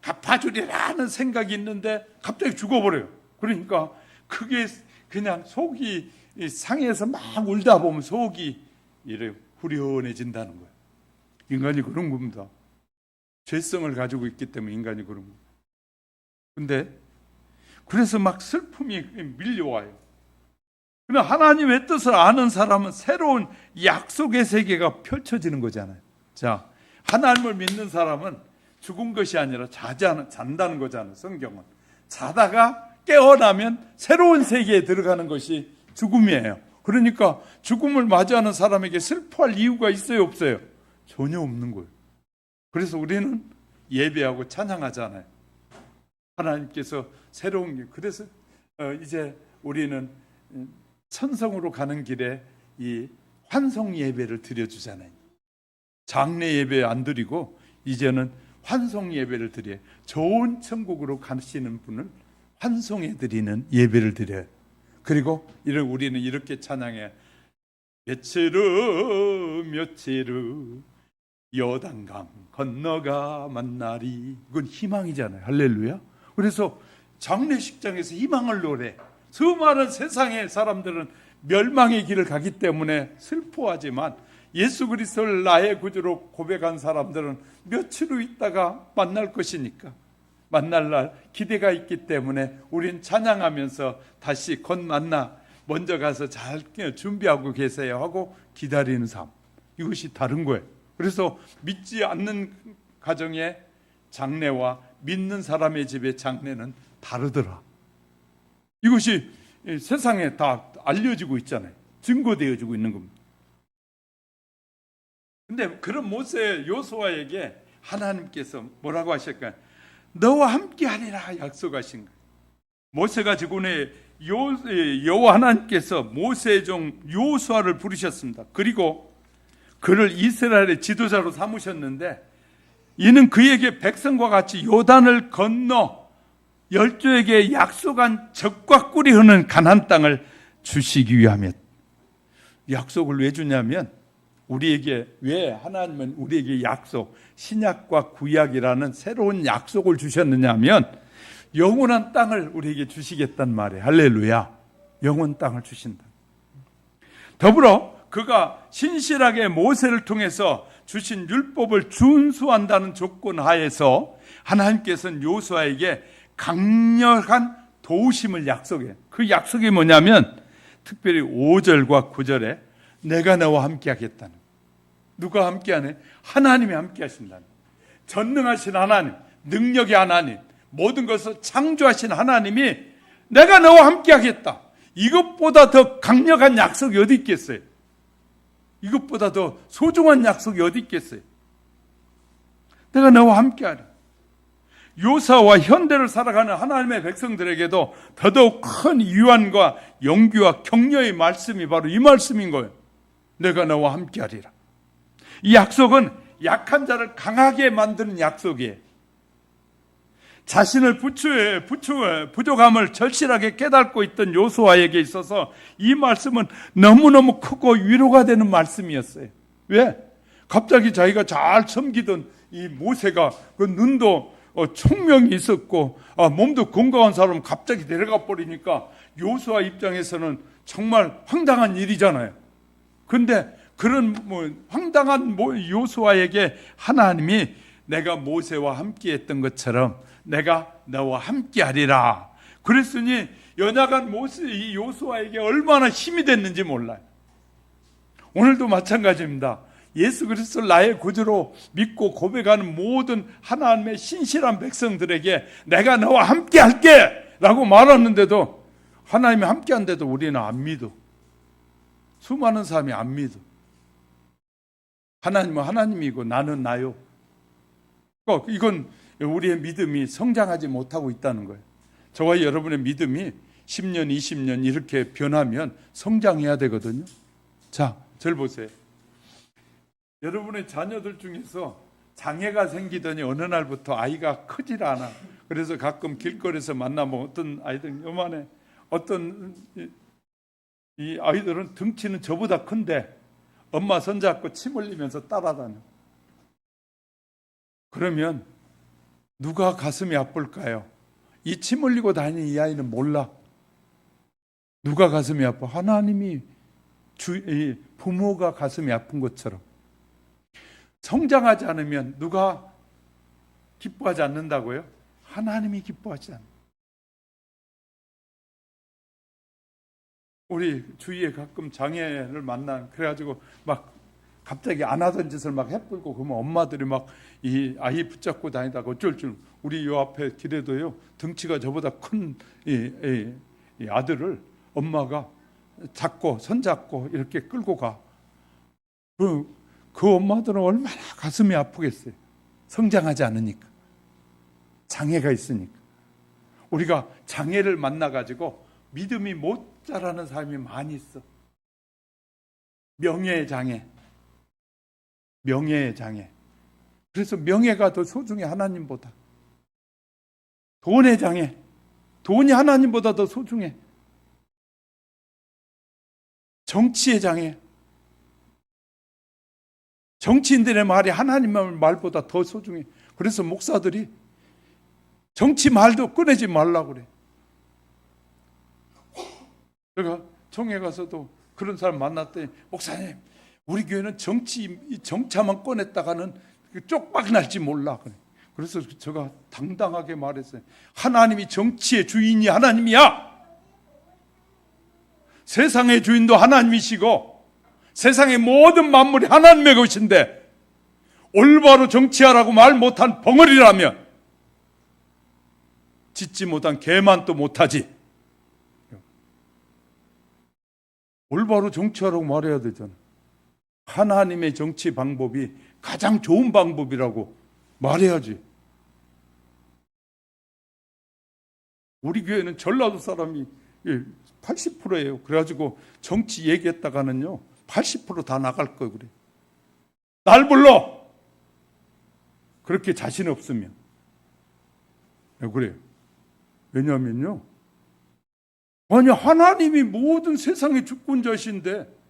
갚아주리라 하는 생각이 있는데 갑자기 죽어버려요. 그러니까 그게 그냥 속이 상해서 막 울다 보면 속이 이래 후련해진다는 거예요. 인간이 그런 겁니다. 죄성을 가지고 있기 때문에 인간이 그런 겁니다. 근데 그래서 막 슬픔이 밀려와요. 그러나 하나님의 뜻을 아는 사람은 새로운 약속의 세계가 펼쳐지는 거잖아요. 자, 하나님을 믿는 사람은 죽은 것이 아니라 잔다는 거잖아요. 성경은 자다가 깨어나면 새로운 세계에 들어가는 것이 죽음이에요. 그러니까 죽음을 맞이하는 사람에게 슬퍼할 이유가 있어요, 없어요? 전혀 없는 거예요. 그래서 우리는 예배하고 찬양하잖아요. 하나님께서 새로운 길. 그래서 이제 우리는 천성으로 가는 길에 이 환송 예배를 드려주잖아요. 장례 예배 안 드리고 이제는 환송 예배를 드려요. 좋은 천국으로 가시는 분을 환송해 드리는 예배를 드려요. 그리고 우리는 이렇게 찬양해. 며칠후 요단강 건너가 만나리. 이건 희망이잖아요. 할렐루야. 그래서 장례식장에서 희망을 노래. 수많은 세상의 사람들은 멸망의 길을 가기 때문에 슬퍼하지만 예수 그리스도를 나의 구주로 고백한 사람들은 며칠 후 있다가 만날 것이니까 만날 날 기대가 있기 때문에 우린 찬양하면서 다시 곧 만나 먼저 가서 잘 준비하고 계세요 하고 기다리는 삶. 이것이 다른 거예요. 그래서 믿지 않는 가정의 장례와 믿는 사람의 집의 장례는 다르더라. 이것이 세상에 다 알려지고 있잖아요. 증거되어지고 있는 겁니다. 근데 그런 모세 요수아에게 하나님께서 뭐라고 하실까요? 너와 함께 하리라 약속하신 거예요. 모세가 죽은에 여호와 하나님께서 모세의 종 요수아를 부르셨습니다. 그리고 그를 이스라엘의 지도자로 삼으셨는데 이는 그에게 백성과 같이 요단을 건너 열조에게 약속한 젖과 꿀이 흐르는 가나안 땅을 주시기 위함이었다. 약속을 왜 주냐면 왜 하나님은 우리에게 약속, 신약과 구약이라는 새로운 약속을 주셨느냐면 영원한 땅을 우리에게 주시겠단 말이에요. 할렐루야. 영원 땅을 주신다. 더불어 그가 신실하게 모세를 통해서 주신 율법을 준수한다는 조건 하에서 하나님께서는 요수아에게 강력한 도우심을 약속해요. 그 약속이 뭐냐면 특별히 5절과 9절에 내가 너와 함께 하겠다는. 누가 함께 하네? 하나님이 함께 하신다는. 전능하신 하나님, 능력의 하나님, 모든 것을 창조하신 하나님이 내가 너와 함께 하겠다. 이것보다 더 강력한 약속이 어디 있겠어요? 이것보다 더 소중한 약속이 어디 있겠어요? 내가 너와 함께하리. 요사와 현대를 살아가는 하나님의 백성들에게도 더더욱 큰 위안과 용기와 격려의 말씀이 바로 이 말씀인 거예요. 내가 너와 함께하리라. 이 약속은 약한 자를 강하게 만드는 약속이에요. 자신을 부족함을 절실하게 깨닫고 있던 요수아에게 있어서 이 말씀은 너무너무 크고 위로가 되는 말씀이었어요. 왜? 갑자기 자기가 잘 섬기던 이 모세가 그 눈도 총명이 있었고 몸도 건강한 사람 갑자기 데려가 버리니까 요수아 입장에서는 정말 황당한 일이잖아요. 그런데 그런 황당한 요수아에게 하나님이 내가 모세와 함께했던 것처럼 내가 너와 함께하리라. 그랬으니 연약한 이 요수아에게 얼마나 힘이 됐는지 몰라요. 오늘도 마찬가지입니다. 예수 그리스도를 나의 구주로 믿고 고백하는 모든 하나님의 신실한 백성들에게 내가 너와 함께할게 라고 말하는데도 하나님이 함께한데도 우리는 안 믿어. 수많은 사람이 안 믿어. 하나님은 하나님이고 나는 나요. 이건 우리의 믿음이 성장하지 못하고 있다는 거예요. 저와 여러분의 믿음이 10년, 20년 이렇게 변하면 성장해야 되거든요. 자, 절 보세요. 여러분의 자녀들 중에서 장애가 생기더니 어느 날부터 아이가 크질 않아. 그래서 가끔 길거리에서 만나면 어떤 아이들 요만해. 어떤 이 아이들은 등치는 저보다 큰데 엄마 손잡고 침 흘리면서 따라다녀. 그러면 누가 가슴이 아플까요? 이 침 흘리고 다니는 이 아이는 몰라. 누가 가슴이 아파? 하나님이 부모가 가슴이 아픈 것처럼. 성장하지 않으면 누가 기뻐하지 않는다고요? 하나님이 기뻐하지 않아요. 우리 주위에 가끔 장애를 그래가지고 막 갑자기 안 하던 짓을 막 해불고 그러면 엄마들이 막 이 아이 붙잡고 다니다가 어쩔 줄. 우리 요 앞에 길에도요 등치가 저보다 큰 이 아들을 엄마가 손잡고 이렇게 끌고 가. 그 엄마들은 얼마나 가슴이 아프겠어요. 성장하지 않으니까. 장애가 있으니까. 우리가 장애를 만나가지고 믿음이 못 자라는 사람이 많이 있어. 명예의 장애. 그래서 명예가 더 소중해, 하나님보다. 돈의 장애. 돈이 하나님보다 더 소중해. 정치의 장애. 정치인들의 말이 하나님의 말보다 더 소중해. 그래서 목사들이 정치 말도 꺼내지 말라고 그래. 제가 총회 가서도 그런 사람 만났더니 목사님, 우리 교회는 정차만 꺼냈다가는 쪽박 날지 몰라. 그래서 제가 당당하게 말했어요. 하나님이 정치의 주인이 하나님이야. 세상의 주인도 하나님이시고 세상의 모든 만물이 하나님의 것인데 올바로 정치하라고 말 못한 벙어리라면 짓지 못한 개만 또 못하지. 올바로 정치하라고 말해야 되잖아. 하나님의 정치 방법이 가장 좋은 방법이라고 말해야지. 우리 교회는 전라도 사람이 80%예요. 그래가지고 정치 얘기했다가는요 80% 다 나갈 거예요. 그래. 날 불러. 그렇게 자신 없으면. 왜 그래요? 왜냐하면요. 아니 하나님이 모든 세상의 주권자신데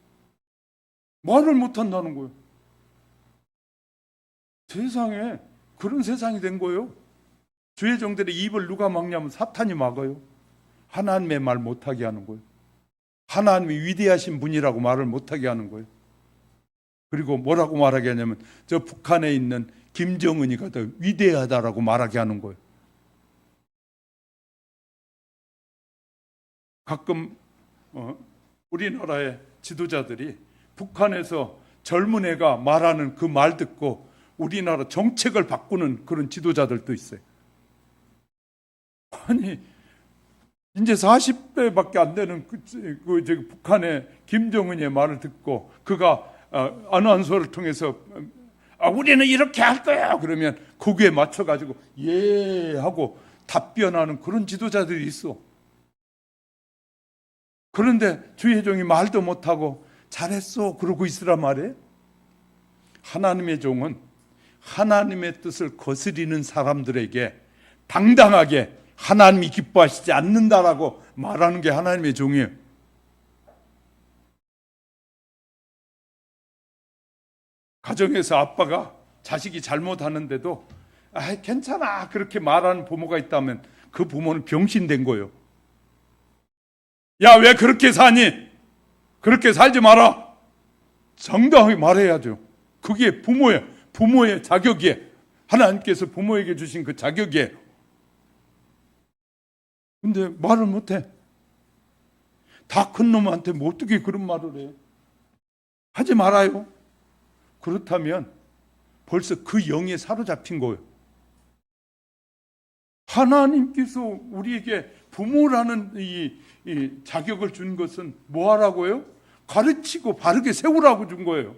말을 못한다는 거예요. 세상에 그런 세상이 된 거예요. 주의 종들의 입을 누가 막냐면 사탄이 막아요. 하나님의 말 못하게 하는 거예요. 하나님이 위대하신 분이라고 말을 못하게 하는 거예요. 그리고 뭐라고 말하게 하냐면 저 북한에 있는 김정은이가 더 위대하다라고 말하게 하는 거예요. 가끔 우리나라의 지도자들이 북한에서 젊은 애가 말하는 그 말 듣고 우리나라 정책을 바꾸는 그런 지도자들도 있어요. 아니 이제 40대밖에 안 되는 북한의 김정은의 말을 듣고 그가 아나운서를 통해서 우리는 이렇게 할 거야. 그러면 거기에 맞춰가지고 예 하고 답변하는 그런 지도자들이 있어. 그런데 주의 종이 말도 못하고 잘했어 그러고 있으란 말이에요. 하나님의 종은 하나님의 뜻을 거스리는 사람들에게 당당하게 하나님이 기뻐하시지 않는다라고 말하는 게 하나님의 종이에요. 가정에서 아빠가 자식이 잘못하는데도 괜찮아 그렇게 말하는 부모가 있다면 그 부모는 병신된 거예요. 야, 왜 그렇게 사니? 그렇게 살지 마라. 정당하게 말해야죠. 그게 부모의 자격이에요. 하나님께서 부모에게 주신 그 자격이에요. 근데 말을 못해. 다 큰 놈한테 뭐 어떻게 그런 말을 해요? 하지 말아요. 그렇다면 벌써 그 영에 사로잡힌 거예요. 하나님께서 우리에게 부모라는 이 자격을 준 것은 뭐 하라고요? 가르치고 바르게 세우라고 준 거예요.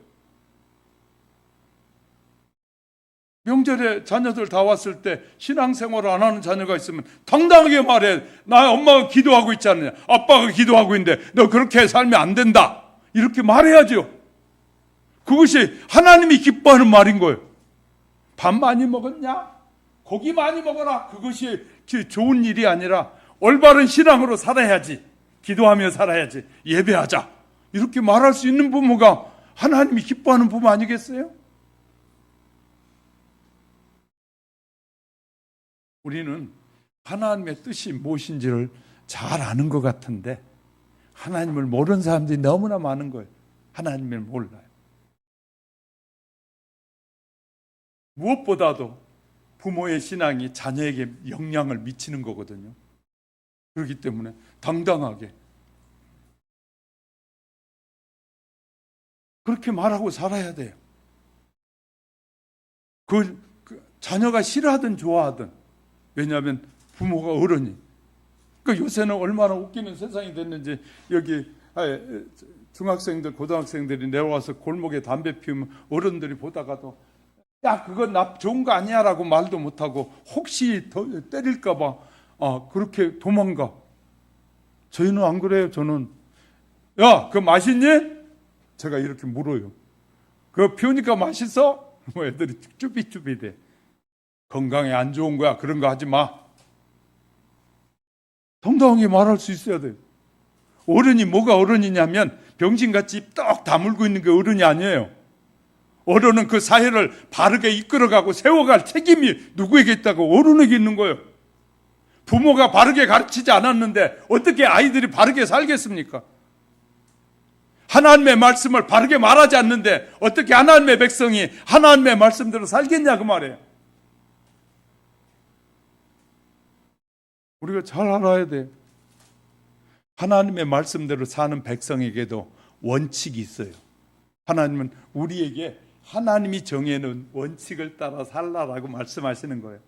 명절에 자녀들 다 왔을 때 신앙생활을 안 하는 자녀가 있으면 당당하게 말해. 나 엄마가 기도하고 있지 않느냐, 아빠가 기도하고 있는데 너 그렇게 살면 안 된다, 이렇게 말해야죠. 그것이 하나님이 기뻐하는 말인 거예요. 밥 많이 먹었냐? 고기 많이 먹어라. 그것이 좋은 일이 아니라 올바른 신앙으로 살아야지, 기도하며 살아야지, 예배하자, 이렇게 말할 수 있는 부모가 하나님이 기뻐하는 부모 아니겠어요? 우리는 하나님의 뜻이 무엇인지를 잘 아는 것 같은데 하나님을 모르는 사람들이 너무나 많은 거예요. 하나님을 몰라요. 무엇보다도 부모의 신앙이 자녀에게 영향을 미치는 거거든요. 그렇기 때문에 당당하게 그렇게 말하고 살아야 돼요. 그 자녀가 싫어하든 좋아하든. 왜냐하면 부모가 어른이. 그러니까 요새는 얼마나 웃기는 세상이 됐는지, 여기 중학생들, 고등학생들이 내려와서 골목에 담배 피우면 어른들이 보다가도 야, 그건 좋은 거 아니야 라고 말도 못하고 혹시 때릴까 봐 그렇게 도망가. 저희는 안 그래요. 저는 야, 그거 맛있니? 제가 이렇게 물어요. 그거 피우니까 맛있어? 뭐 애들이 쭈비쭈비 돼. 건강에 안 좋은 거야. 그런 거 하지 마. 당당하게 말할 수 있어야 돼요. 어른이 뭐가 어른이냐면 병신같이 입 떡 다물고 있는 게 어른이 아니에요. 어른은 그 사회를 바르게 이끌어가고 세워갈 책임이 누구에게 있다고? 어른에게 있는 거예요. 부모가 바르게 가르치지 않았는데 어떻게 아이들이 바르게 살겠습니까? 하나님의 말씀을 바르게 말하지 않는데 어떻게 하나님의 백성이 하나님의 말씀대로 살겠냐 그 말이에요. 우리가 잘 알아야 돼. 하나님의 말씀대로 사는 백성에게도 원칙이 있어요. 하나님은 우리에게 하나님이 정해놓은 원칙을 따라 살라라고 말씀하시는 거예요.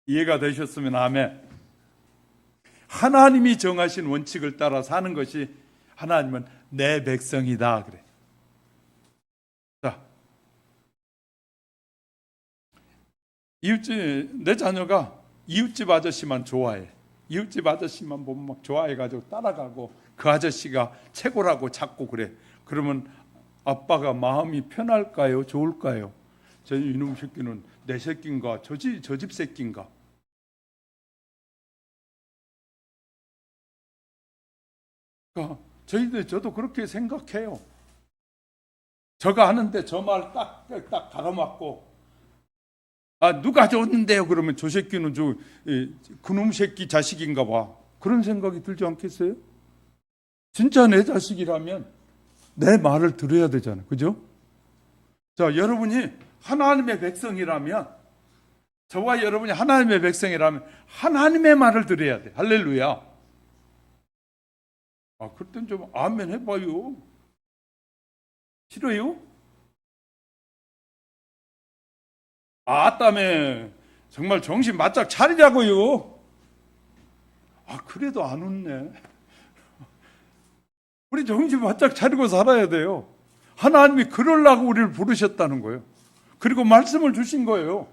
이해가 되셨으면 아멘. 하나님이 정하신 원칙을 따라 사는 것이 하나님은 내 백성이다 그래. 자, 이웃집, 내 자녀가 이웃집 아저씨만 좋아해. 이웃집 아저씨만 보면 막 좋아해가지고 따라가고 그 아저씨가 최고라고 찾고 그래. 그러면 아빠가 마음이 편할까요? 좋을까요? 이놈 새끼는 내 새끼인가? 저 집 새끼인가? 그러니까 저도 그렇게 생각해요. 저가 하는데 저 말 딱 가로막고 누가 줬는데요? 그러면 저 새끼는 그놈 새끼 자식인가 봐. 그런 생각이 들지 않겠어요? 진짜 내 자식이라면 내 말을 들어야 되잖아요. 그죠? 자, 여러분이 하나님의 백성이라면, 저와 여러분이 하나님의 백성이라면 하나님의 말을 들어야 돼. 할렐루야. 그땐 좀 아멘 해봐요. 싫어요? 아따매 정말 정신 바짝 차리자고요. 그래도 안 웃네. 우리 정신 바짝 차리고 살아야 돼요. 하나님이 그러려고 우리를 부르셨다는 거예요. 그리고 말씀을 주신 거예요.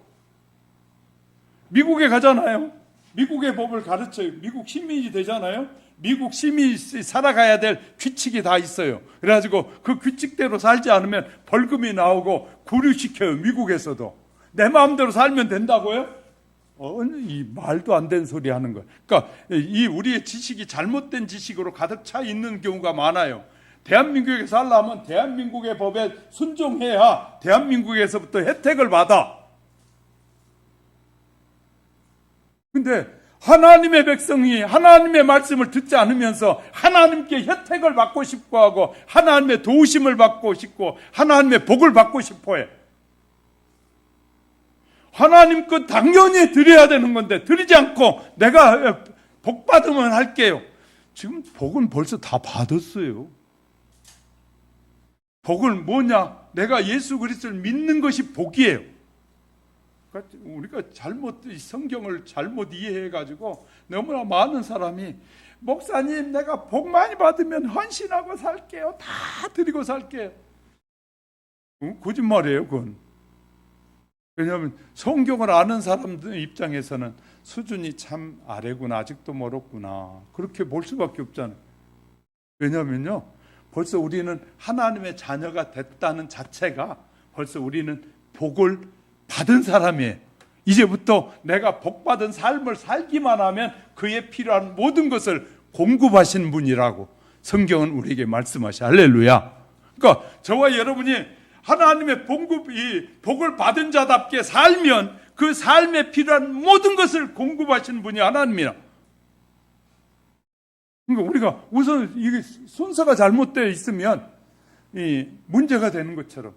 미국에 가잖아요. 미국의 법을 가르쳐요. 미국 시민이 되잖아요. 미국 시민이 살아가야 될 규칙이 다 있어요. 그래가지고 그 규칙대로 살지 않으면 벌금이 나오고 구류시켜요. 미국에서도. 내 마음대로 살면 된다고요? 이 말도 안 되는 소리 하는 거예요. 그러니까 이 우리의 지식이 잘못된 지식으로 가득 차 있는 경우가 많아요. 대한민국에 살려면 대한민국의 법에 순종해야 대한민국에서부터 혜택을 받아. 근데 하나님의 백성이 하나님의 말씀을 듣지 않으면서 하나님께 혜택을 받고 싶어 하고 하나님의 도우심을 받고 싶고 하나님의 복을 받고 싶어 해. 하나님 것 당연히 드려야 되는 건데 드리지 않고 내가 복 받으면 할게요. 지금 복은 벌써 다 받았어요. 복은 뭐냐? 내가 예수 그리스도를 믿는 것이 복이에요. 우리가 성경을 잘못 이해해가지고 너무나 많은 사람이 목사님 내가 복 많이 받으면 헌신하고 살게요. 다 드리고 살게요. 거짓말이에요 그건. 왜냐하면 성경을 아는 사람들 입장에서는 수준이 참 아래구나, 아직도 멀었구나 그렇게 볼 수밖에 없잖아요. 왜냐하면요 벌써 우리는 하나님의 자녀가 됐다는 자체가 벌써 우리는 복을 받은 사람이에요. 이제부터 내가 복받은 삶을 살기만 하면 그에 필요한 모든 것을 공급하신 분이라고 성경은 우리에게 말씀하셔. 할렐루야. 그러니까 저와 여러분이 하나님의 복을 받은 자답게 살면 그 삶에 필요한 모든 것을 공급하시는 분이 하나님이야. 그러니까 우리가 우선 이게 순서가 잘못되어 있으면 이 문제가 되는 것처럼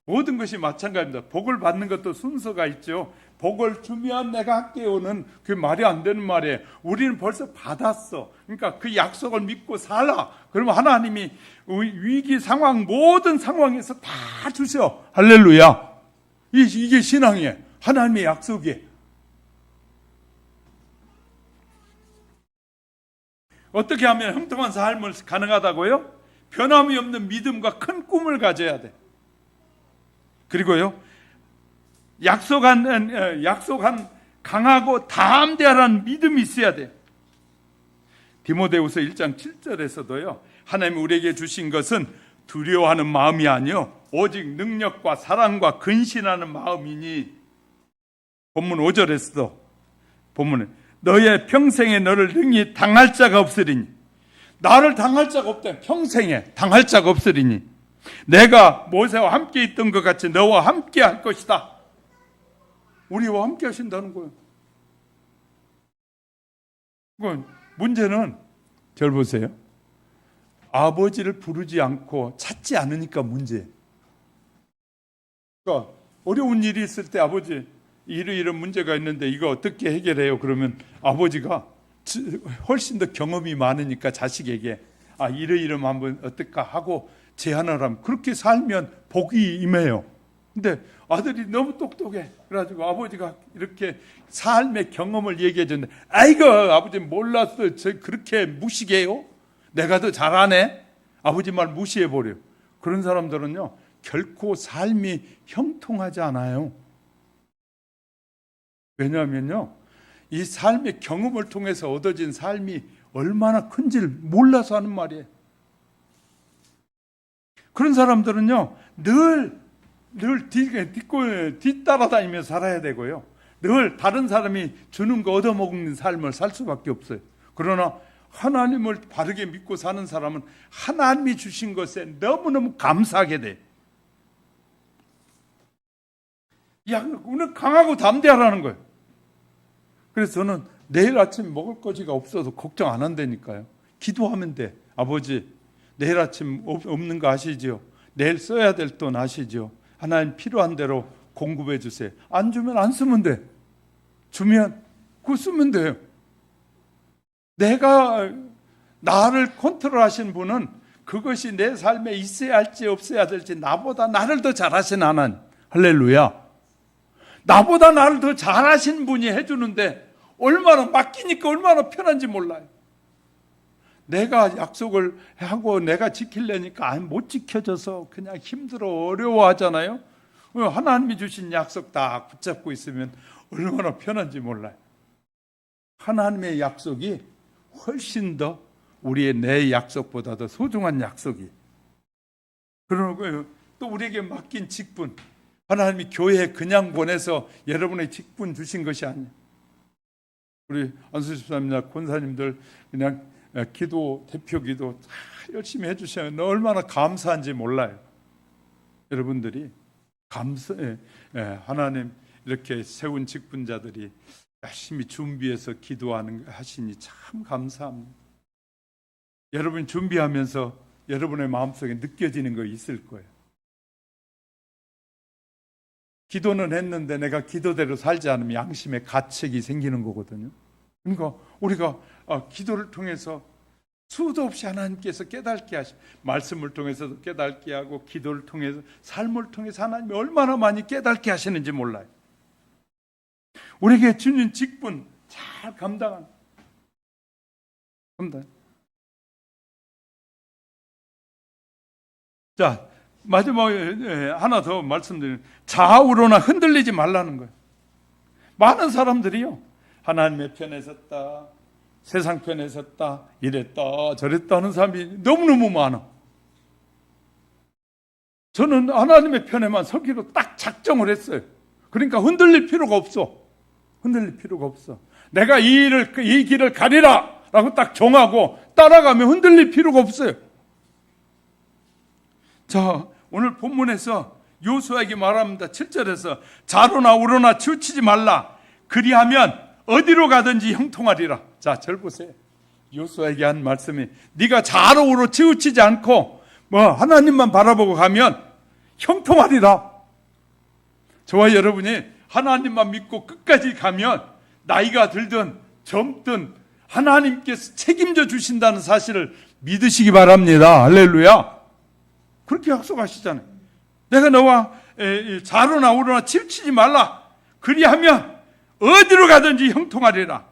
모든 것이 마찬가지입니다. 복을 받는 것도 순서가 있죠. 복을 주면 내가 할게요는 그 말이 안 되는 말이에요. 우리는 벌써 받았어. 그러니까 그 약속을 믿고 살아. 그러면 하나님이 위기 상황 모든 상황에서 다 주셔. 할렐루야. 이게 신앙이에요. 하나님의 약속이에요. 어떻게 하면 형통한 삶을 가능하다고요? 변함이 없는 믿음과 큰 꿈을 가져야 돼. 그리고요, 약속한 강하고 담대한 믿음이 있어야 돼. 디모데후서 1장 7절에서도요, 하나님이 우리에게 주신 것은 두려워하는 마음이 아니요 오직 능력과 사랑과 근신하는 마음이니. 본문 5절에서도 본문에 너의 평생에 너를 능히 당할 자가 없으리니. 나를 당할 자가 없다. 평생에 당할 자가 없으리니 내가 모세와 함께 있던 것 같이 너와 함께 할 것이다. 우리와 함께 하신다는 거예요. 그건 문제는 절 보세요. 아버지를 부르지 않고 찾지 않으니까 문제예요. 그러니까 어려운 일이 있을 때 아버지 이런 문제가 있는데 이거 어떻게 해결해요? 그러면 아버지가 훨씬 더 경험이 많으니까 자식에게 이러이러 한번 어떨까 하고 제안을 하면 그렇게 살면 복이 임해요. 근데 아들이 너무 똑똑해. 그래가지고 아버지가 이렇게 삶의 경험을 얘기해 줬는데 아이고 아버지 몰랐어. 저 그렇게 무식해요? 내가 더 잘하네? 아버지 말 무시해버려요. 그런 사람들은요 결코 삶이 형통하지 않아요. 왜냐하면요 이 삶의 경험을 통해서 얻어진 삶이 얼마나 큰지를 몰라서 하는 말이에요. 그런 사람들은요 늘 뒤따라다니면서 살아야 되고요. 늘 다른 사람이 주는 거 얻어먹는 삶을 살 수밖에 없어요. 그러나 하나님을 바르게 믿고 사는 사람은 하나님이 주신 것에 너무너무 감사하게 돼. 오늘 강하고 담대하라는 거예요. 그래서 저는 내일 아침 먹을 거지가 없어서 걱정 안 한다니까요. 기도하면 돼. 아버지 내일 아침 없는 거 아시죠? 내일 써야 될 돈 아시죠? 하나님 필요한 대로 공급해 주세요. 안 주면 안 쓰면 돼. 주면 그거 쓰면 돼요. 내가 나를 컨트롤하신 분은 그것이 내 삶에 있어야 할지 없어야 될지 나보다 나를 더 잘하신 하나님. 할렐루야. 나보다 나를 더 잘하신 분이 해주는데 얼마나 맡기니까 얼마나 편한지 몰라요. 내가 약속을 하고 내가 지키려니까 못 지켜져서 그냥 힘들어 어려워하잖아요. 하나님이 주신 약속 다 붙잡고 있으면 얼마나 편한지 몰라요. 하나님의 약속이 훨씬 더 우리의 내 약속보다 더 소중한 약속이. 그러고 또 우리에게 맡긴 직분, 하나님이 교회에 그냥 보내서 여러분의 직분 주신 것이 아니에요. 우리 안수 집사님이나 권사님들 그냥 기도, 대표 기도 다 열심히 해주셔요. 얼마나 감사한지 몰라요. 여러분들이 하나님 이렇게 세운 직분자들이 열심히 준비해서 하시니 참 감사합니다. 여러분 준비하면서 여러분의 마음속에 느껴지는 거 있을 거예요. 기도는 했는데 내가 기도대로 살지 않으면 양심의 가책이 생기는 거거든요. 그러니까 우리가 기도를 통해서 수도 없이 하나님께서 깨닫게 하시고, 말씀을 통해서도 깨닫게 하고, 기도를 통해서, 삶을 통해서 하나님이 얼마나 많이 깨닫게 하시는지 몰라요. 우리에게 주는 직분 잘 감당. 자, 마지막에 하나 더 말씀드리면, 좌우로나 흔들리지 말라는 거예요. 많은 사람들이요, 하나님의 편에 섰다, 세상 편에 섰다, 이랬다 저랬다 하는 사람이 너무너무 많아. 저는 하나님의 편에만 서기로 딱 작정을 했어요. 그러니까 흔들릴 필요가 없어. 내가 이 길을 가리라 라고 딱 정하고 따라가면 흔들릴 필요가 없어요. 자, 오늘 본문에서 요수아에게 말합니다. 7절에서 좌로나 우로나 치우치지 말라. 그리하면 어디로 가든지 형통하리라. 자, 절 보세요. 요수아에게 한 말씀이, 네가 좌로 우로 치우치지 않고 하나님만 바라보고 가면 형통하리라. 저와 여러분이 하나님만 믿고 끝까지 가면 나이가 들든 젊든 하나님께서 책임져 주신다는 사실을 믿으시기 바랍니다. 할렐루야. 그렇게 약속하시잖아요. 내가 너와 좌로나 우로나 치우치지 말라. 그리하면 어디로 가든지 형통하리라.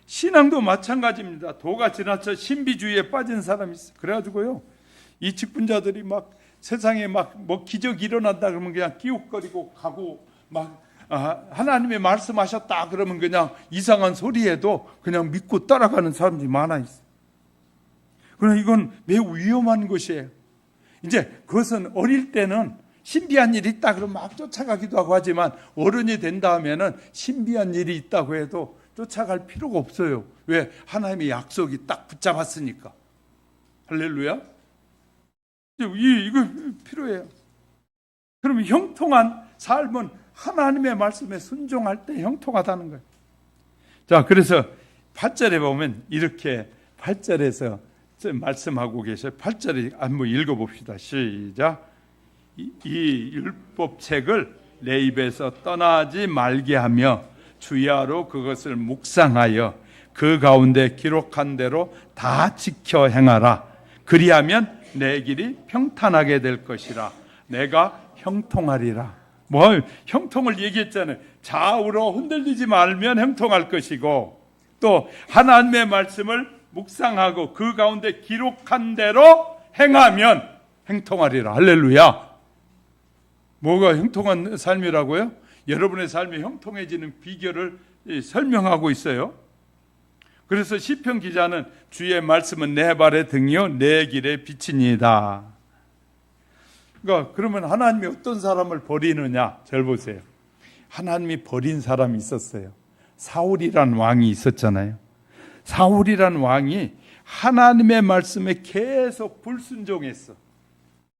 신앙도 마찬가지입니다. 도가 지나쳐 신비주의에 빠진 사람이 있어요. 그래가지고요, 이 직분자들이 막 세상에 기적이 일어난다 그러면 그냥 끼웃거리고 가고, 하나님의 말씀하셨다 그러면 그냥 이상한 소리에도 그냥 믿고 따라가는 사람들이 많아 있어요. 그러나 이건 매우 위험한 것이에요. 이제 그것은 어릴 때는 신비한 일이 있다 그러면 막 쫓아가기도 하고 하지만, 어른이 된 다음에는 신비한 일이 있다고 해도 쫓아갈 필요가 없어요. 왜? 하나님의 약속이 딱 붙잡았으니까. 할렐루야. 이거 필요해요. 그러면 형통한 삶은 하나님의 말씀에 순종할 때 형통하다는 거예요. 자, 그래서 8절에 보면 이렇게 8절에서 말씀하고 계셔요. 8절에 한번 읽어봅시다. 시작. 이 율법책을 내 입에서 떠나지 말게 하며 주야로 그것을 묵상하여 그 가운데 기록한 대로 다 지켜 행하라. 그리하면 내 길이 평탄하게 될 것이라. 내가 형통하리라. 형통을 얘기했잖아요. 좌우로 흔들리지 말면 형통할 것이고, 또 하나님의 말씀을 묵상하고 그 가운데 기록한 대로 행하면 형통하리라. 할렐루야. 뭐가 형통한 삶이라고요? 여러분의 삶이 형통해지는 비결을 설명하고 있어요. 그래서 시편 기자는 주의 말씀은 내 발의 등이요 내 길의 빛이니이다. 그러니까 그러면 하나님이 어떤 사람을 버리느냐? 잘 보세요. 하나님이 버린 사람이 있었어요. 사울이란 왕이 있었잖아요. 사울이란 왕이 하나님의 말씀에 계속 불순종했어.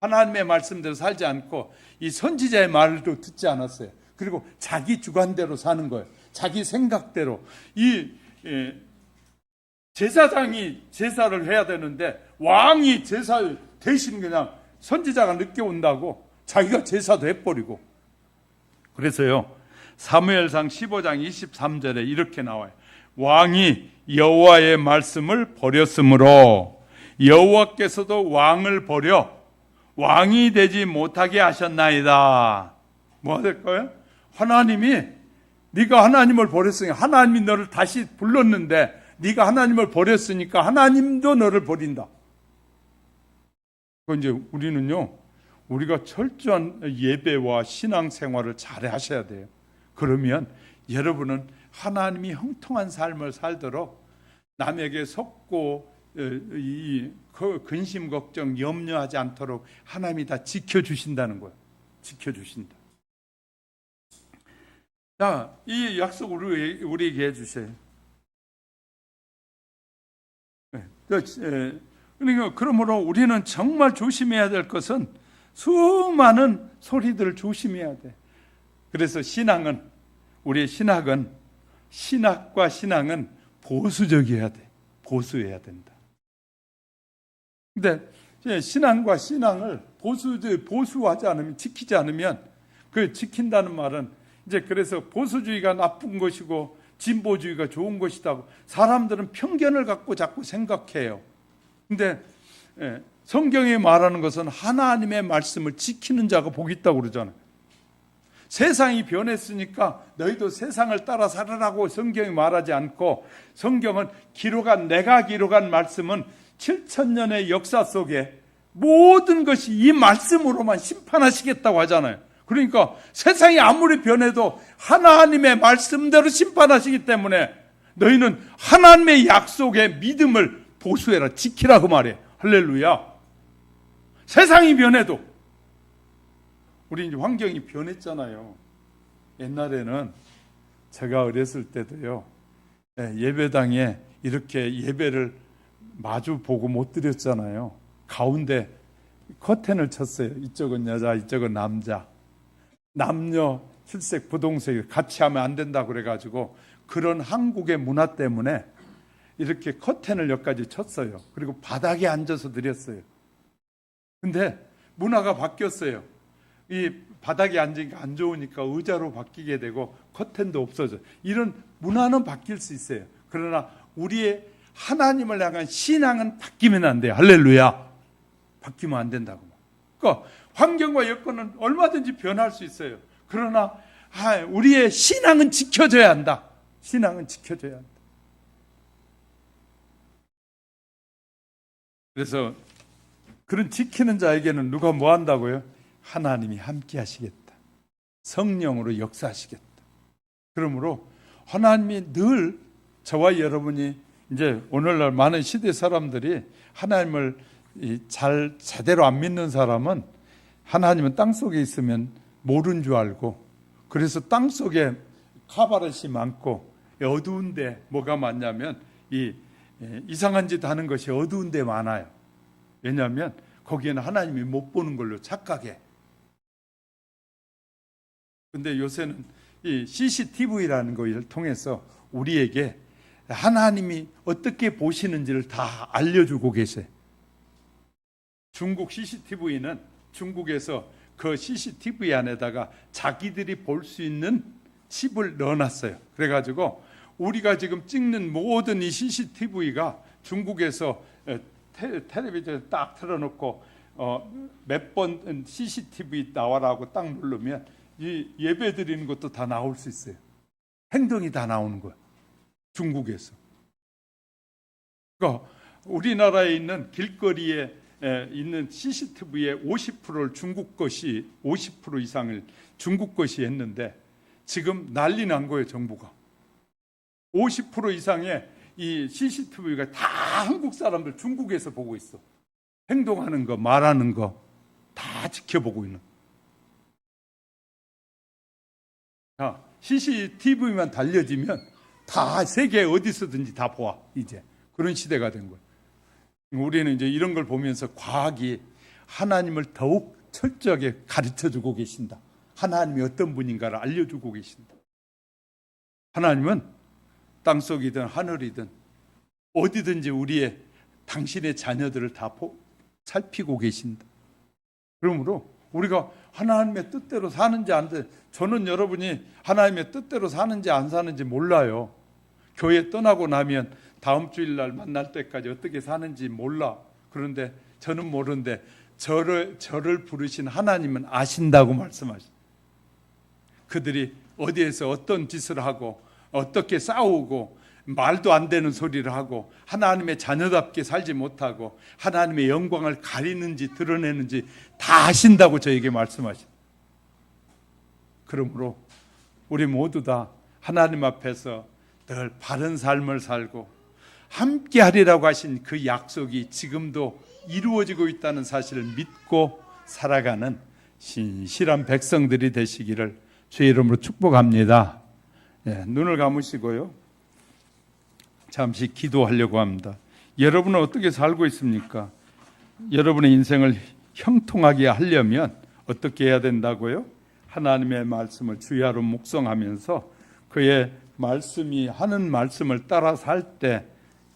하나님의 말씀대로 살지 않고 이 선지자의 말도 듣지 않았어요. 그리고 자기 주관대로 사는 거예요. 자기 생각대로. 제사장이 제사를 해야 되는데 왕이 제사를 대신 그냥 선지자가 늦게 온다고 자기가 제사도 해버리고. 그래서요, 사무엘상 15장 23절에 이렇게 나와요. 왕이 여호와의 말씀을 버렸으므로 여호와께서도 왕을 버려 왕이 되지 못하게 하셨나이다. 뭐가 될까요? 하나님이, 네가 하나님을 버렸으니까, 하나님이 너를 다시 불렀는데 네가 하나님을 버렸으니까 하나님도 너를 버린다. 그 이제 우리는요, 우리가 철저한 예배와 신앙생활을 잘 하셔야 돼요. 그러면 여러분은 하나님이 형통한 삶을 살도록 남에게 속고 이 근심 걱정 염려하지 않도록 하나님이 다 지켜주신다는 거예요. 지켜주신다. 자, 이 약속을 우리에게 해주세요. 그러니까 그러므로 우리는 정말 조심해야 될 것은 수많은 소리들을 조심해야 돼. 그래서 우리의 신학과 신앙은 보수적이어야 돼. 보수해야 된다. 근데 신앙과 신앙을 보수하지 않으면, 지키지 않으면, 그 지킨다는 말은 이제 그래서 보수주의가 나쁜 것이고 진보주의가 좋은 것이라고 사람들은 편견을 갖고 자꾸 생각해요. 근데 성경이 말하는 것은 하나님의 말씀을 지키는 자가 복이 있다고 그러잖아요. 세상이 변했으니까 너희도 세상을 따라 살아라고 성경이 말하지 않고, 성경은 내가 기록한 말씀은 7,000년의 역사 속에 모든 것이 이 말씀으로만 심판하시겠다고 하잖아요. 그러니까 세상이 아무리 변해도 하나님의 말씀대로 심판하시기 때문에 너희는 하나님의 약속의 믿음을 보수해라, 지키라 그 말이에요. 할렐루야. 세상이 변해도 우리 이제 환경이 변했잖아요. 옛날에는 제가 어렸을 때도요, 예배당에 이렇게 예배를 마주 보고 못 드렸잖아요. 가운데 커튼을 쳤어요. 이쪽은 여자, 이쪽은 남자. 남녀 혈색, 부동색 같이 하면 안 된다고 그래가지고 그런 한국의 문화 때문에 이렇게 커튼을 여기까지 쳤어요. 그리고 바닥에 앉아서 드렸어요. 근데 문화가 바뀌었어요. 이 바닥에 앉으니까 안 좋으니까 의자로 바뀌게 되고 커튼도 없어져. 이런 문화는 바뀔 수 있어요. 그러나 우리의 하나님을 향한 신앙은 바뀌면 안 돼요. 할렐루야. 바뀌면 안 된다고. 그러니까 환경과 여건은 얼마든지 변할 수 있어요. 그러나 우리의 신앙은 지켜져야 한다. 신앙은 지켜져야 한다. 그래서 그런 지키는 자에게는 누가 뭐 한다고요? 하나님이 함께 하시겠다. 성령으로 역사하시겠다. 그러므로 하나님이 늘 저와 여러분이 이제 오늘날 많은 시대 사람들이 하나님을 제대로 안 믿는 사람은 하나님은 땅속에 있으면 모르는 줄 알고, 그래서 땅속에 카바렛이 많고 어두운데 뭐가 많냐면 이상한 짓 하는 것이 어두운 데 많아요. 왜냐하면 거기에는 하나님이 못 보는 걸로 착각해. 근데 요새는 이 CCTV라는 것을 통해서 우리에게 하나님이 어떻게 보시는지를 다 알려주고 계세요. 중국 CCTV는 중국에서 그 CCTV 안에다가 자기들이 볼 수 있는 칩을 넣어놨어요. 그래가지고 우리가 지금 찍는 모든 이 CCTV가 중국에서 텔레비전에 딱 틀어놓고 몇 번 CCTV 나와라고 딱 누르면 이 예배 드리는 것도 다 나올 수 있어요. 행동이 다 나오는 거예요. 중국에서. 그러니까 우리나라에 있는 길거리에 있는 CCTV의 50%를 중국 것이, 50% 이상을 중국 것이 했는데 지금 난리 난 거예요. 정부가 50% 이상의 이 CCTV가 다 한국 사람들 중국에서 보고 있어. 행동하는 거, 말하는 거 다 지켜보고 있는. 자, CCTV만 달려지면 다 세계 어디서든지 다 보아. 이제 그런 시대가 된 거예요. 우리는 이제 이런 걸 보면서 과학이 하나님을 더욱 철저하게 가르쳐주고 계신다. 하나님이 어떤 분인가를 알려주고 계신다. 하나님은 땅속이든 하늘이든 어디든지 당신의 자녀들을 다 살피고 계신다. 그러므로 우리가 하나님의 뜻대로 사는지 안 돼. 저는 여러분이 하나님의 뜻대로 사는지 안 사는지 몰라요. 교회 떠나고 나면 다음 주일날 만날 때까지 어떻게 사는지 몰라. 그런데 저는 모르는데 저를 부르신 하나님은 아신다고 말씀하시죠. 그들이 어디에서 어떤 짓을 하고 어떻게 싸우고 말도 안 되는 소리를 하고 하나님의 자녀답게 살지 못하고 하나님의 영광을 가리는지 드러내는지 다 아신다고 저에게 말씀하십니다. 그러므로 우리 모두 다 하나님 앞에서 늘 바른 삶을 살고 함께 하리라고 하신 그 약속이 지금도 이루어지고 있다는 사실을 믿고 살아가는 신실한 백성들이 되시기를 주의 이름으로 축복합니다. 눈을 감으시고요, 잠시 기도하려고 합니다. 여러분은 어떻게 살고 있습니까? 여러분의 인생을 형통하게 하려면 어떻게 해야 된다고요? 하나님의 말씀을 주야로 묵상하면서 그의 말씀이 하는 말씀을 따라 살 때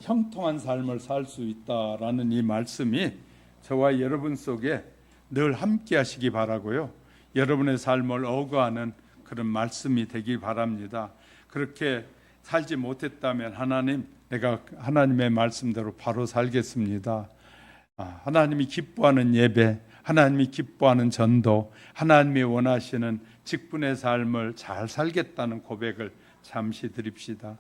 형통한 삶을 살 수 있다라는 이 말씀이 저와 여러분 속에 늘 함께 하시기 바라고요. 여러분의 삶을 어거하는 그런 말씀이 되길 바랍니다. 그렇게 살지 못했다면 하나님, 내가 하나님의 말씀대로 바로 살겠습니다. 하나님이 기뻐하는 예배, 하나님이 기뻐하는 전도, 하나님이 원하시는 직분의 삶을 잘 살겠다는 고백을 잠시 드립시다.